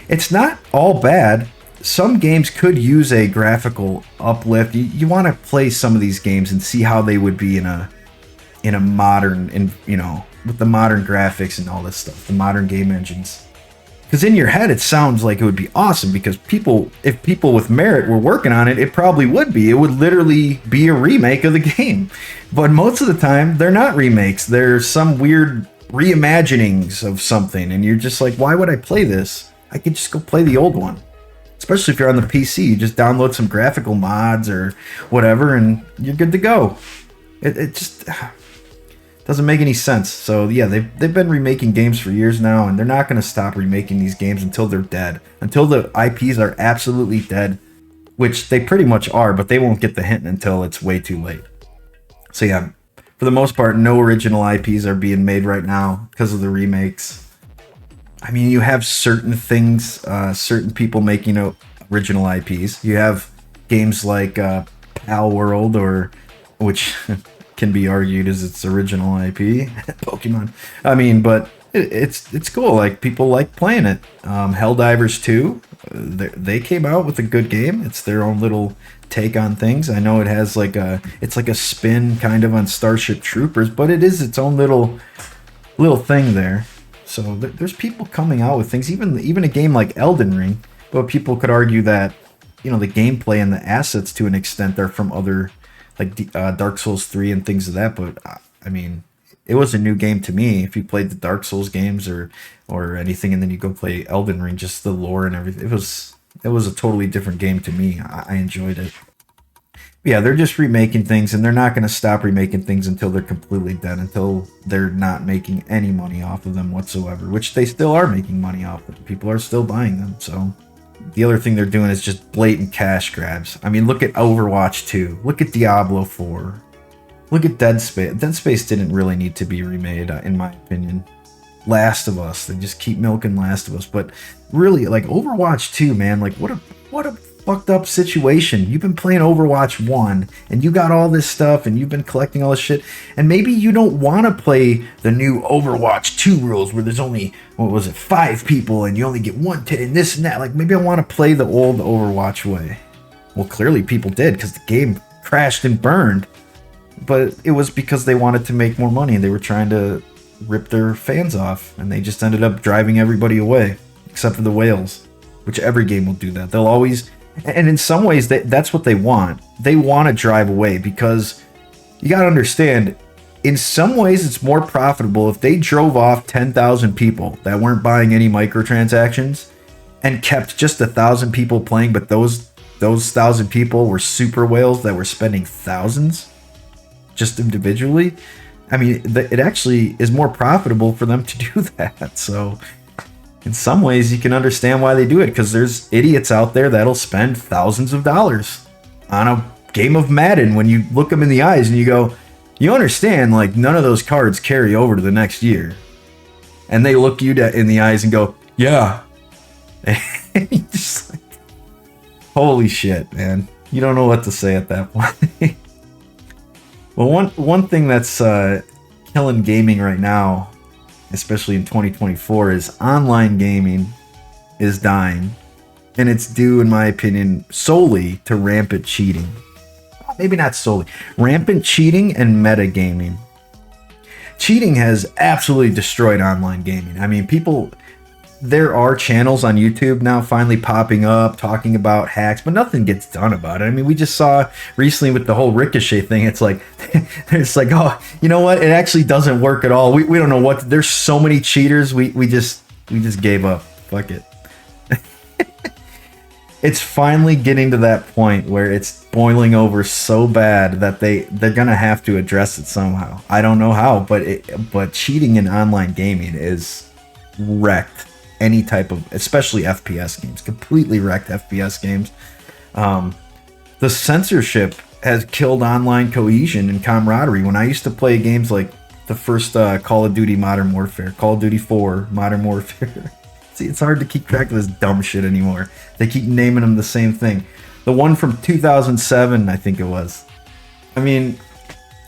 it's not all bad. Some games could use a graphical uplift. You want to play some of these games and see how they would be in a modern, with the modern graphics and all this stuff, the modern game engines. Because in your head, it sounds like it would be awesome, because if people with merit were working on it, it probably would be. It would literally be a remake of the game. But most of the time, they're not remakes. They're some weird reimaginings of something. And you're just like, why would I play this? I could just go play the old one. Especially if you're on the PC. You just download some graphical mods or whatever, and you're good to go. It just doesn't make any sense. So yeah, they've been remaking games for years now, and they're not going to stop remaking these games until they're dead. Until the IPs are absolutely dead, which they pretty much are, but they won't get the hint until it's way too late. So yeah, for the most part, no original IPs are being made right now because of the remakes. I mean, you have certain things, certain people making original IPs. You have games like Pal World, which can be argued as its original IP, Pokemon. I mean, but it's cool. Like, people like playing it. Helldivers 2, they came out with a good game. It's their own little take on things. I know it has it's like a spin kind of on Starship Troopers, but it is its own little thing there. So there's people coming out with things, even a game like Elden Ring. But people could argue that the gameplay and the assets to an extent are from other, like Dark Souls 3 and things of that. But I mean, it was a new game to me. If you played the Dark Souls games or anything, and then you go play Elden Ring, just the lore and everything, it was a totally different game to me. I enjoyed it. Yeah, they're just remaking things, and they're not going to stop remaking things until they're completely dead, until they're not making any money off of them whatsoever, which they still are making money off of. People are still buying them. So the other thing they're doing is just blatant cash grabs. I mean, look at Overwatch 2. Look at Diablo 4. Look at Dead Space. Dead Space didn't really need to be remade, in my opinion. Last of Us. They just keep milking Last of Us. But really, like, Overwatch 2, man, like, what a fucked up situation. You've been playing Overwatch 1, and you got all this stuff, and you've been collecting all this shit, and maybe you don't want to play the new Overwatch 2 rules where there's only, 5 people, and you only get one and this and that. Like, maybe I want to play the old Overwatch way. Well, clearly people did, because the game crashed and burned. But it was because they wanted to make more money. They were trying to rip their fans off, and they just ended up driving everybody away, except for the whales, which every game will do that. They'll always... And in some ways, that's what they want. They want to drive away, because you got to understand, in some ways, it's more profitable if they drove off 10,000 people that weren't buying any microtransactions and kept just 1,000 people playing, but those 1,000 people were super whales that were spending thousands just individually. I mean, it actually is more profitable for them to do that. So in some ways, you can understand why they do it, because there's idiots out there that'll spend thousands of dollars on a game of Madden when you look them in the eyes and you go, you understand, like, none of those cards carry over to the next year. And they look you in the eyes and go, yeah. And you just like, holy shit, man. You don't know what to say at that point. Well, one thing that's killing gaming right now, especially in 2024, is online gaming is dying. And it's due, in my opinion, solely to rampant cheating. Maybe not solely. Rampant cheating and metagaming. Cheating has absolutely destroyed online gaming. I mean, there are channels on YouTube now finally popping up talking about hacks, but nothing gets done about it. I mean, we just saw recently with the whole Ricochet thing, it's like, oh, you know what? It actually doesn't work at all. We don't know what, there's so many cheaters. We just gave up. Fuck it. It's finally getting to that point where it's boiling over so bad that they're gonna have to address it somehow. I don't know how, but cheating in online gaming is wrecked any type of, especially FPS games, completely wrecked FPS games. The censorship has killed online cohesion and camaraderie. When I used to play games like the first Call of Duty Modern Warfare, Call of Duty 4 Modern Warfare. See, it's hard to keep track of this dumb shit anymore. They keep naming them the same thing. The one from 2007, I think it was. I mean,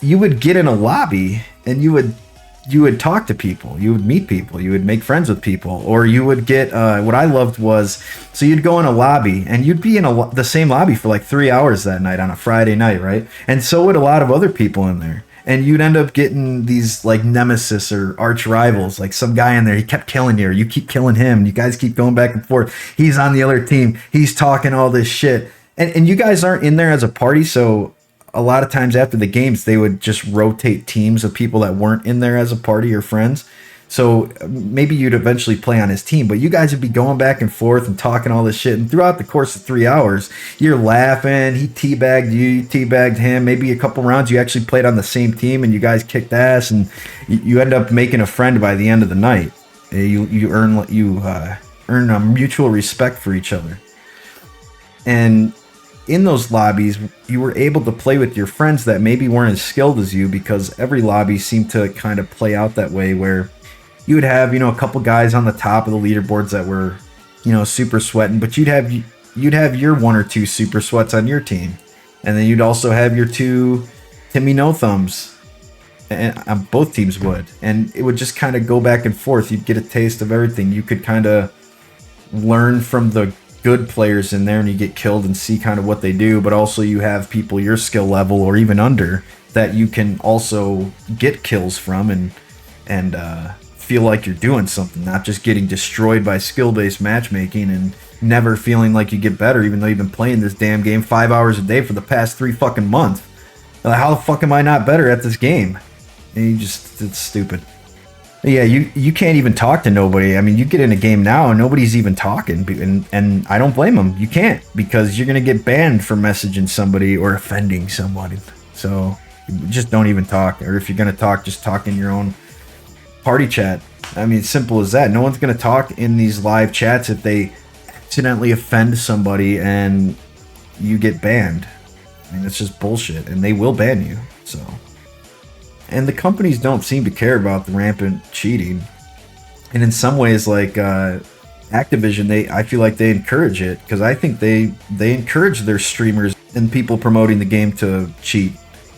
you would get in a lobby and you would talk to people, you would meet people, you would make friends with people, or you would get what I loved was, so you'd go in a lobby and you'd be in the same lobby for like 3 hours that night on a Friday night, right? And so would a lot of other people in there. And you'd end up getting these like nemesis or arch rivals, like some guy in there, he kept killing you, or you keep killing him. You guys keep going back and forth. He's on the other team. He's talking all this shit. And you guys aren't in there as a party, so a lot of times after the games, they would just rotate teams of people that weren't in there as a party or friends. So maybe you'd eventually play on his team, but you guys would be going back and forth and talking all this shit. And throughout the course of 3 hours, you're laughing. He teabagged you, you teabagged him. Maybe a couple rounds you actually played on the same team and you guys kicked ass, and you end up making a friend by the end of the night. You earn a mutual respect for each other. And in those lobbies, you were able to play with your friends that maybe weren't as skilled as you, because every lobby seemed to kind of play out that way, where you would have, a couple guys on the top of the leaderboards that were, super sweating, but you'd have your one or two super sweats on your team. And then you'd also have your two Timmy No Thumbs, and both teams would. And it would just kind of go back and forth. You'd get a taste of everything. You could kind of learn from the good players in there, and you get killed and see kind of what they do, but also you have people your skill level or even under that you can also get kills from and feel like you're doing something, not just getting destroyed by skill-based matchmaking and never feeling like you get better, even though you've been playing this damn game 5 hours a day for the past 3 fucking months. Like, how the fuck am I not better at this game? And it's stupid. Yeah, you can't even talk to nobody. I mean, you get in a game now and nobody's even talking, and I don't blame them. You can't, because you're gonna get banned for messaging somebody or offending somebody. So just don't even talk, or if you're gonna talk, just talk in your own party chat. I mean, simple as that. No one's gonna talk in these live chats if they accidentally offend somebody and you get banned. I mean, it's just bullshit, and they will ban you. So. And the companies don't seem to care about the rampant cheating. And in some ways, like Activision, I feel like they encourage it, because I think they encourage their streamers and people promoting the game to cheat,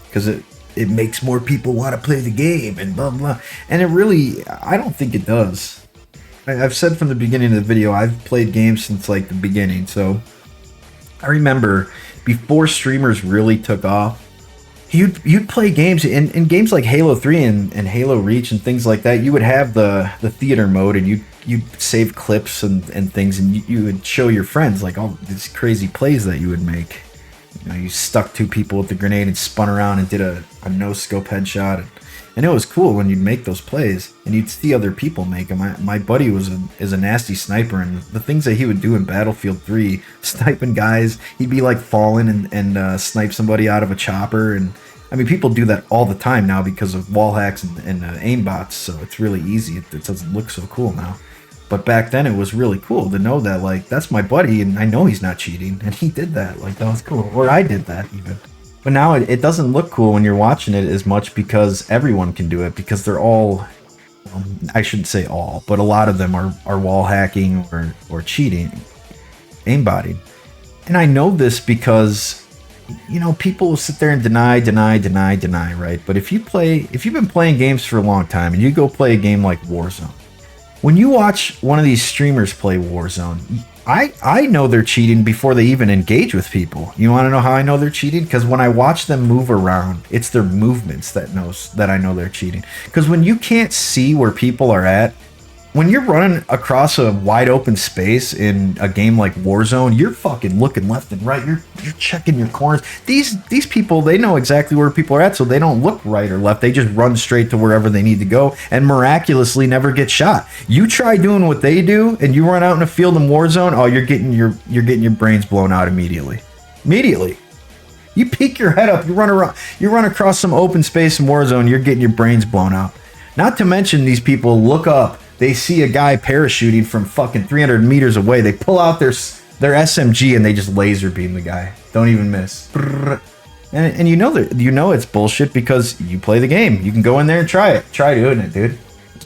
because it makes more people want to play the game and blah blah. And it really, I don't think it does. I've said from the beginning of the video, I've played games since like the beginning. So I remember before streamers really took off, You'd play games in games like Halo 3 and Halo Reach and things like that. You would have the theater mode, and you'd save clips and things, and you would show your friends like all these crazy plays that you would make. You stuck 2 people with the grenade and spun around and did a no scope headshot, and it was cool when you'd make those plays and you'd see other people make them. My buddy is a nasty sniper, and the things that he would do in Battlefield 3, sniping guys, he'd be like falling and snipe somebody out of a chopper. And I mean, people do that all the time now because of wall hacks and aimbots, so it's really easy. It doesn't look so cool now. But back then it was really cool to know that, like, that's my buddy and I know he's not cheating, and he did that. Like, that was cool. Or I did that even. But now it doesn't look cool when you're watching it as much, because everyone can do it, because they're all, I shouldn't say all, but a lot of them are wall hacking or cheating, aimbotting. And I know this because, people will sit there and deny, right? But if you've been playing games for a long time and you go play a game like Warzone, when you watch one of these streamers play Warzone, I know they're cheating before they even engage with people. You want to know how I know they're cheating? Because when I watch them move around, it's their movements that I know they're cheating. Because when you can't see where people are at, when you're running across a wide open space in a game like Warzone, you're fucking looking left and right. You're checking your corners. These people, they know exactly where people are at, so they don't look right or left. They just run straight to wherever they need to go and miraculously never get shot. You try doing what they do and you run out in a field in Warzone, oh, you're getting your brains blown out immediately. Immediately. You peek your head up, you run across some open space in Warzone, you're getting your brains blown out. Not to mention, these people look up, They see a guy parachuting from fucking 300 meters away. They pull out their SMG and they just laser beam the guy. Don't even miss. And you know it's bullshit because you play the game. You can go in there and try it. Try doing it, dude.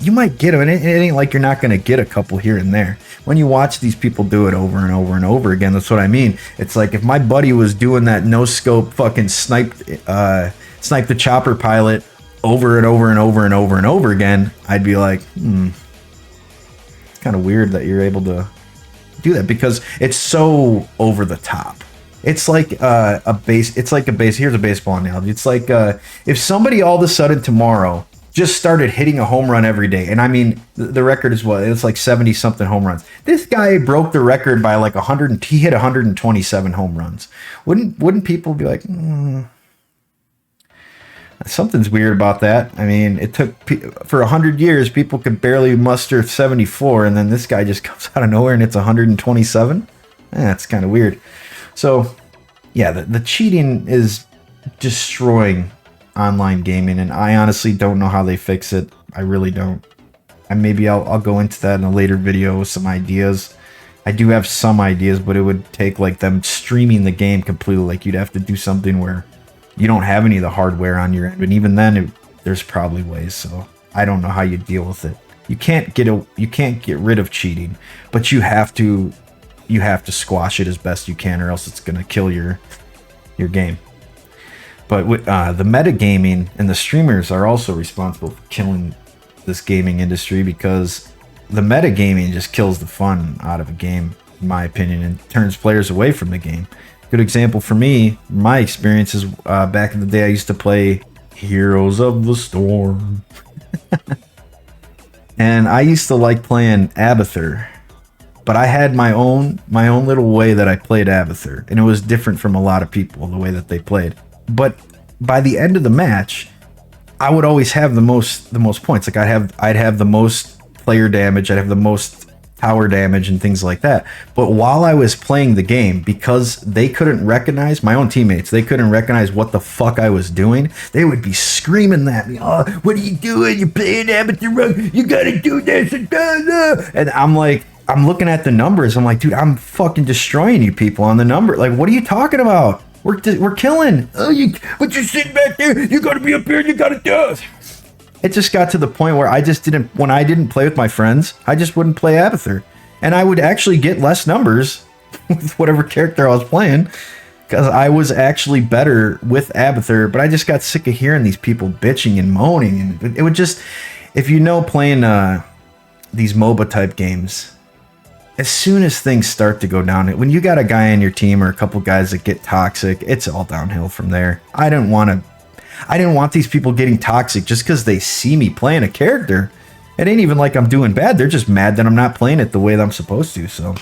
You might get them, and it ain't like you're not going to get a couple here and there. When you watch these people do it over and over and over again, that's what I mean. It's like if my buddy was doing that no-scope fucking snipe the chopper pilot over and over and over and over and over again, I'd be like, it's kind of weird that you're able to do that because it's so over the top. It's like a base. It's like a base. Here's a baseball analogy. It's like if somebody all of a sudden tomorrow just started hitting a home run every day, and I mean the record is what, it's like 70 something home runs. This guy broke the record by like 100. He hit 127 home runs. Wouldn't people be like, something's weird about that? I mean, it took for 100 years people could barely muster 74, and then this guy just comes out of nowhere and it's 127. That's kind of weird. So, yeah, the cheating is destroying online gaming, and I honestly don't know how they fix it. I really don't. And maybe I'll go into that in a later video with some ideas. I do have some ideas, but it would take like them streaming the game completely. Like you'd have to do something where you don't have any of the hardware on your end, and even then, there's probably ways. So I don't know how you deal with it. You can't get rid of cheating, but you have to squash it as best you can, or else it's gonna kill your game. But with, the metagaming and the streamers are also responsible for killing this gaming industry, because the metagaming just kills the fun out of a game, in my opinion, and turns players away from the game. Good example for me, my experiences back in the day, I used to play Heroes of the Storm. And I used to like playing Abathur. But I had my own little way that I played Abathur, and it was different from a lot of people, the way that they played. But by the end of the match, I would always have the most points. Like I'd have the most player damage, I'd have the most tower damage and things like that. But while I was playing the game, because they couldn't recognize, my own teammates, they couldn't recognize what the fuck I was doing, they would be screaming at me, "Oh, what are you doing? You're playing Abathur wrong. You gotta do this." And I'm like, I'm looking at the numbers. I'm like, dude, I'm fucking destroying you people on the number. Like, what are you talking about? We're killing. But you're sitting back there. You gotta be up here and you gotta do it. It just got to the point where when I didn't play with my friends, I just wouldn't play Abathur. And I would actually get less numbers with whatever character I was playing, because I was actually better with Abathur, but I just got sick of hearing these people bitching and moaning. And it would just, if you know, playing these MOBA type games, as soon as things start to go down, when you got a guy on your team or a couple guys that get toxic, it's all downhill from there. I didn't want these people getting toxic just because they see me playing a character. It ain't even like I'm doing bad. They're just mad that I'm not playing it the way that I'm supposed to. So,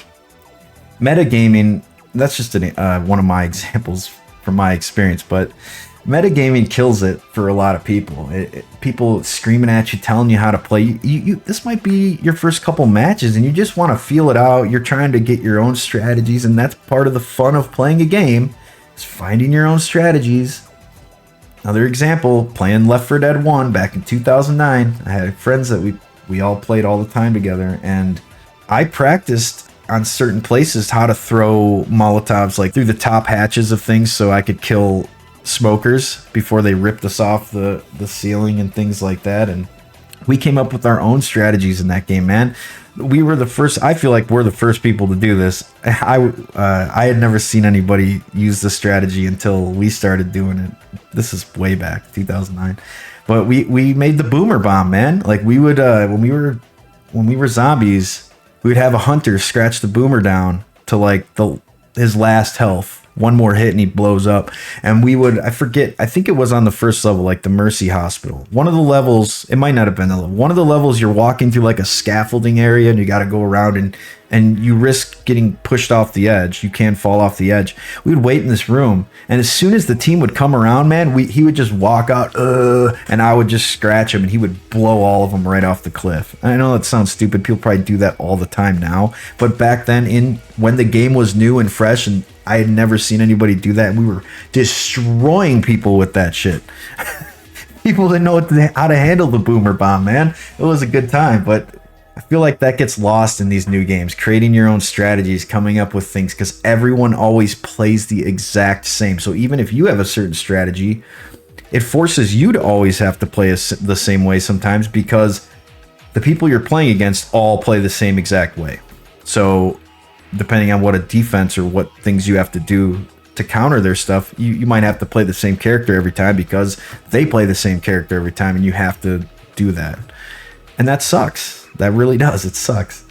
metagaming, that's just one of my examples from my experience, but metagaming kills it for a lot of people. People screaming at you, telling you how to play. This might be your first couple matches, and you just want to feel it out. You're trying to get your own strategies, and that's part of the fun of playing a game, is finding your own strategies. Another example, playing Left 4 Dead 1 back in 2009. I had friends that we all played all the time together, and I practiced on certain places how to throw Molotovs like through the top hatches of things so I could kill smokers before they ripped us off the ceiling and things like that. And we came up with our own strategies in that game, man. We were the first. I feel like we're the first people to do this. I had never seen anybody use this strategy until we started doing it. This is way back 2009, but we made the boomer bomb, man. Like we would when we were zombies, we would have a hunter scratch the boomer down to like his last health. One more hit and he blows up. And we would, I think it was on the first level, like the Mercy Hospital. One of the levels, it might not have been the level. One of the levels, you're walking through like a scaffolding area and you got to go around and you risk getting pushed off the edge. You can fall off the edge. We would wait in this room, and as soon as the team would come around, man, he would just walk out, and I would just scratch him, and he would blow all of them right off the cliff. I know that sounds stupid. People probably do that all the time now, but back then, when the game was new and fresh, and I had never seen anybody do that, and we were destroying people with that shit. People didn't know how to handle the boomer bomb, man. It was a good time, but I feel like that gets lost in these new games, creating your own strategies, coming up with things, because everyone always plays the exact same. So even if you have a certain strategy, it forces you to always have to play the same way sometimes, because the people you're playing against all play the same exact way. So depending on what a defense or what things you have to do to counter their stuff, you might have to play the same character every time because they play the same character every time, and you have to do that. And that sucks. That really does. It sucks.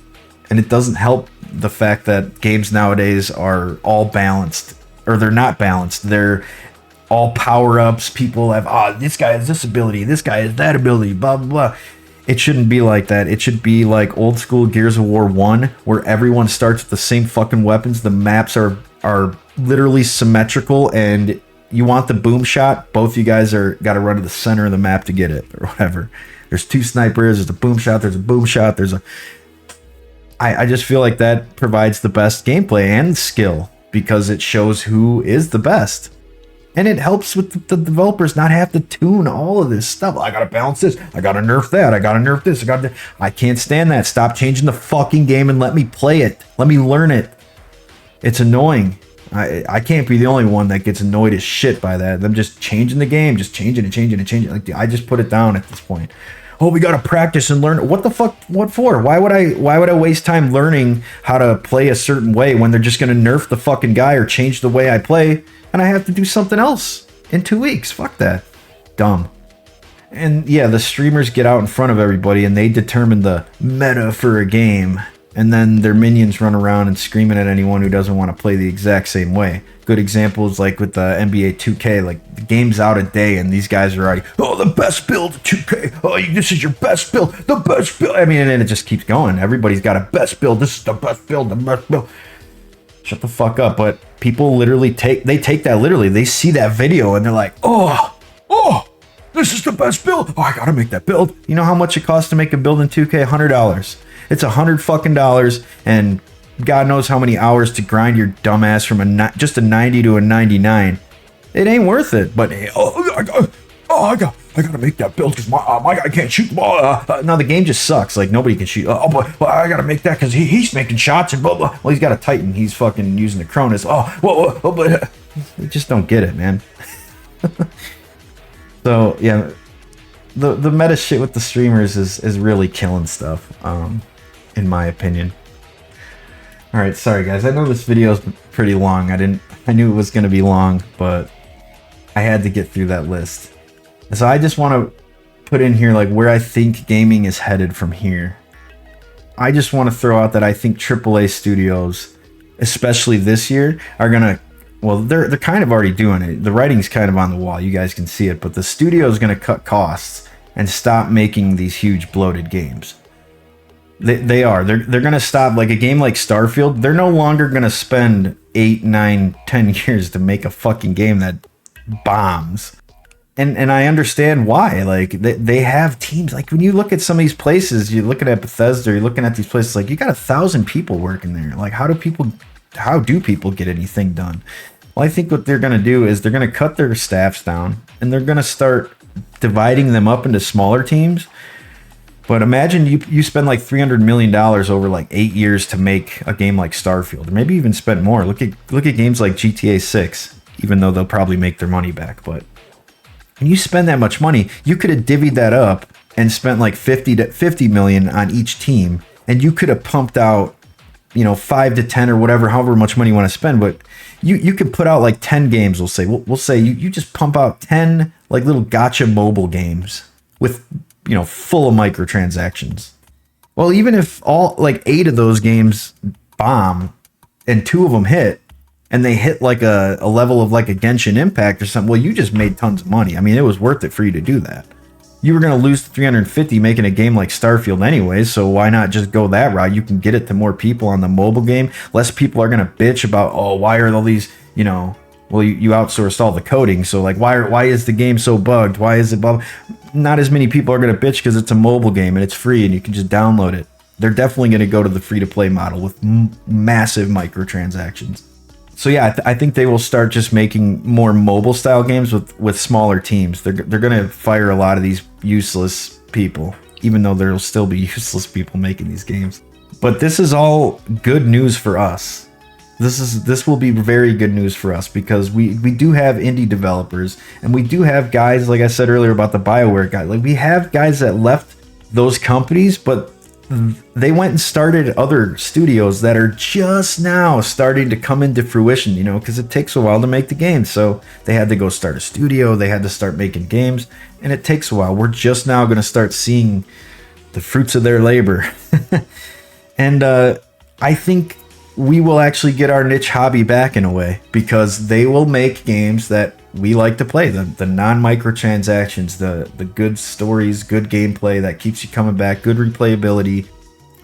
And it doesn't help the fact that games nowadays are all balanced, or they're not balanced. They're all power-ups. People have, this guy has this ability, this guy has that ability, blah, blah, blah. It shouldn't be like that. It should be like old school Gears of War 1, where everyone starts with the same fucking weapons. The maps are literally symmetrical, and you want the boom shot, both you guys got to run to the center of the map to get it, or whatever. There's two snipers, there's a boom shot, I just feel like that provides the best gameplay and skill, because it shows who is the best. And it helps with the developers not have to tune all of this stuff. I gotta balance this, I gotta nerf that, I gotta nerf this, I can't stand that. Stop changing the fucking game and let me play it. Let me learn it. It's annoying. I can't be the only one that gets annoyed as shit by that. Them just changing the game, just changing it. Like, I just put it down at this point. Oh, we gotta practice and learn. What the fuck? What for? Why would I waste time learning how to play a certain way when they're just gonna nerf the fucking guy or change the way I play, and I have to do something else in 2 weeks? Fuck that. Dumb. And yeah, the streamers get out in front of everybody and they determine the meta for a game. And then their minions run around and screaming at anyone who doesn't want to play the exact same way. Good examples like with the NBA 2K, like the game's out a day and these guys are already, oh, the best build 2K. Oh, this is your best build, the best build. I mean, and it just keeps going. Everybody's got a best build. This is the best build, the best build. Shut the fuck up. But people literally take that literally. They see that video and they're like, oh, this is the best build. Oh, I gotta make that build. You know how much it costs to make a build in 2K? $100. It's $100 fucking dollars, and God knows how many hours to grind your dumbass from just a 90 to a 99. It ain't worth it. But hey, I gotta make that build because my guy can't shoot the ball. No, the game just sucks. Like, nobody can shoot. But I gotta make that because he's making shots and blah blah. Well, he's got a Titan. He's fucking using the Cronus. But we just don't get it, man. So yeah, the meta shit with the streamers is really killing stuff. In my opinion. All right, sorry guys. I know this video is pretty long. I knew it was going to be long, but I had to get through that list. So I just want to put in here like where I think gaming is headed from here. I just want to throw out that I think AAA studios, especially this year, are going to, well, they're kind of already doing it. The writing's kind of on the wall. You guys can see it, but the studio is going to cut costs and stop making these huge bloated games. They are. They're going to stop. Like a game like Starfield, they're no longer going to spend 8, 9, 10 years to make a fucking game that bombs. And I understand why. Like they have teams. Like when you look at some of these places, you're looking at Bethesda, you're looking at these places, like you got 1,000 people working there. Like how do people get anything done? Well, I think what they're going to do is they're going to cut their staffs down and they're going to start dividing them up into smaller teams. But imagine you spend like $300 million over like 8 years to make a game like Starfield, or maybe even spend more. Look at games like GTA 6, even though they'll probably make their money back. But when you spend that much money, you could have divvied that up and spent like 50 million on each team, and you could have pumped out, 5 to 10 or whatever, however much money you want to spend. But you could put out like 10 games. We'll say you just pump out 10 like little gotcha mobile games with full of microtransactions. Well, even if all like 8 of those games bomb and 2 of them hit, and they hit like a level of like a Genshin Impact or something, well, you just made tons of money. I mean, it was worth it for you to do that. You were going to lose 350 making a game like Starfield anyways, so why not just go that route? You can get it to more people on the mobile game. Less people are going to bitch about, oh, why are all these, well, you outsourced all the coding, so like why is the game so bugged? Why is it bugged? Not as many people are going to bitch because it's a mobile game and it's free and you can just download it. They're definitely going to go to the free-to-play model with massive microtransactions. So yeah, I think they will start just making more mobile-style games with smaller teams. They're going to fire a lot of these useless people. even though there'll still be useless people making these games. But this is all good news for us. This will be very good news for us because we do have indie developers, and we do have guys, like I said earlier about the BioWare guy. Like, we have guys that left those companies, but they went and started other studios that are just now starting to come into fruition, you know, because it takes a while to make the games. So they had to go start a studio, they had to start making games, and it takes a while. We're just now going to start seeing the fruits of their labor. And I think we will actually get our niche hobby back in a way, because they will make games that we like to play, the non-microtransactions, the good stories, good gameplay that keeps you coming back, good replayability.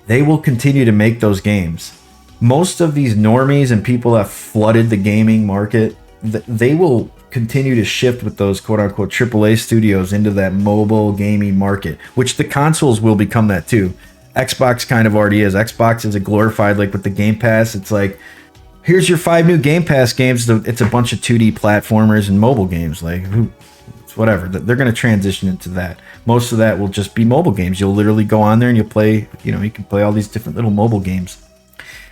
They will continue to make those games. Most of these normies and people that flooded the gaming market, they will continue to shift with those quote-unquote AAA studios into that mobile gaming market, which the consoles will become that too. Xbox kind of already is. Xbox is a glorified, like with the Game Pass, it's like, here's your 5 new Game Pass games. It's a bunch of 2D platformers and mobile games. Like, it's whatever. They're going to transition into that. Most of that will just be mobile games. You'll literally go on there and you play, you know, you can play all these different little mobile games.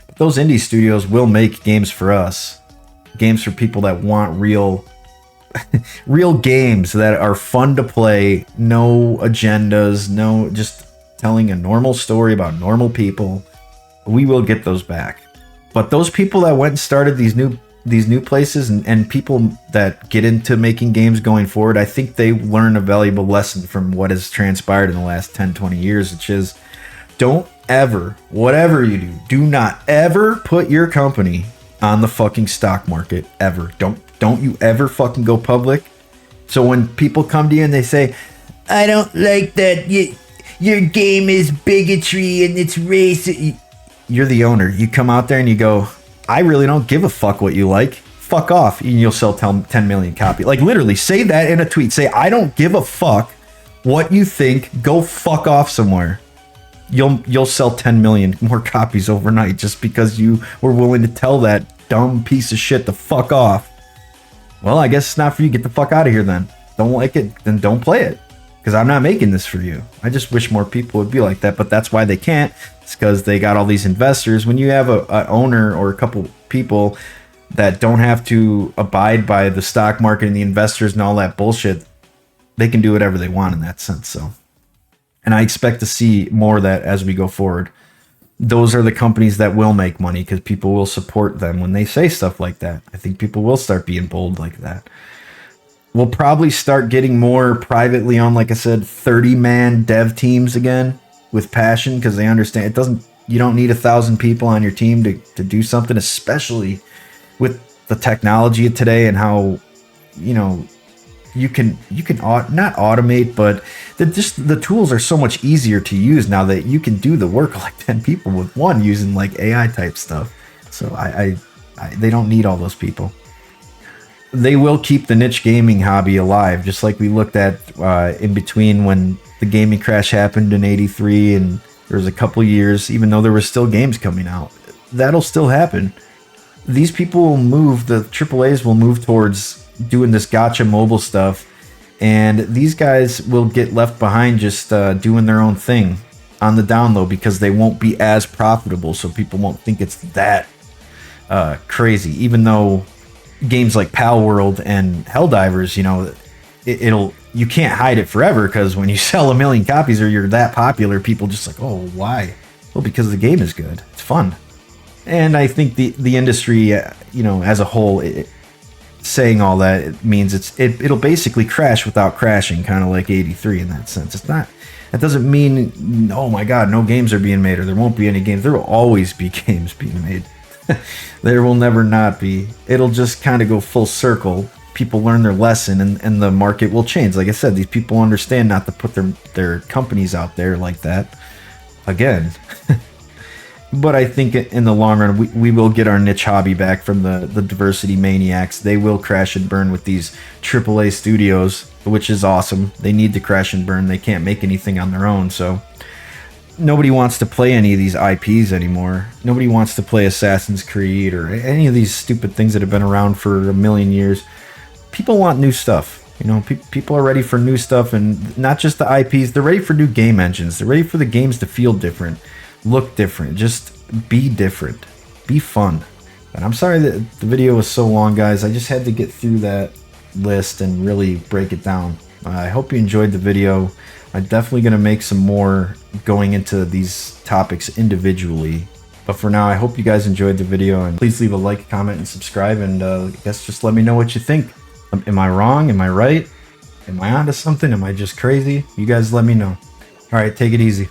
But those indie studios will make games for us. Games for people that want real games that are fun to play. No agendas, no, just telling a normal story about normal people. We will get those back. But those people that went and started these new places and people that get into making games going forward, I think they learn a valuable lesson from what has transpired in the last 10, 20 years, which is, don't ever, whatever you do not ever put your company on the fucking stock market, ever. Don't you ever fucking go public. So when people come to you and they say, I don't like that your game is bigotry and it's racist. You're the owner. You come out there and you go, I really don't give a fuck what you like. Fuck off. And you'll sell 10 million copies. Like, literally say that in a tweet. Say, I don't give a fuck what you think. Go fuck off somewhere. You'll sell 10 million more copies overnight just because you were willing to tell that dumb piece of shit to fuck off. Well, I guess it's not for you. Get the fuck out of here then. Don't like it, then don't play it. Because I'm not making this for you. I just wish more people would be like that, but that's why they can't. It's because they got all these investors. When you have an owner or a couple people that don't have to abide by the stock market and the investors and all that bullshit, they can do whatever they want in that sense. So, and I expect to see more of that as we go forward. Those are the companies that will make money because people will support them when they say stuff like that. I think people will start being bold like that. We'll probably start getting more privately on, like I said, 30-man dev teams again with passion, because they understand you don't need 1,000 people on your team to do something, especially with the technology of today and how, you know, you can not automate, but the tools are so much easier to use now that you can do the work of like 10 people with one using like AI type stuff. So they don't need all those people. They will keep the niche gaming hobby alive, just like we looked at in between when the gaming crash happened in '83, and there was a couple years, even though there were still games coming out. That'll still happen. These people will move, the AAAs will move towards doing this gacha mobile stuff, and these guys will get left behind just doing their own thing on the down low because they won't be as profitable, so people won't think it's that crazy, even though games like Pal World and Helldivers, you know, you can't hide it forever, because when you sell 1 million copies or you're that popular, people just like, oh, why? Well, because the game is good. It's fun. And I think the industry, you know, as a whole, saying all that, it means it'll basically crash without crashing, kind of like '83 in that sense. It's not. That doesn't mean, oh my God, no games are being made or there won't be any games. There will always be games being made. There will never not be. It'll just kind of go full circle. People learn their lesson and the market will change. Like I said, these people understand not to put their companies out there like that again. But I think in the long run, we will get our niche hobby back from the diversity maniacs. They will crash and burn with these AAA studios, which is awesome. They need to crash and burn. They can't make anything on their own, so nobody wants to play any of these IPs anymore. Nobody wants to play Assassin's Creed or any of these stupid things that have been around for 1 million years. People want new stuff. You know, people are ready for new stuff, and not just the IPs. They're ready for new game engines. They're ready for the games to feel different, look different, just be different, be fun. And I'm sorry that the video was so long, guys. I just had to get through that list and really break it down. I hope you enjoyed the video. I'm definitely going to make some more going into these topics individually. But for now, I hope you guys enjoyed the video, and please leave a like, comment, and subscribe, and I guess just let me know what you think. Am I wrong? Am I right? Am I onto something? Am I just crazy? You guys let me know. All right, take it easy.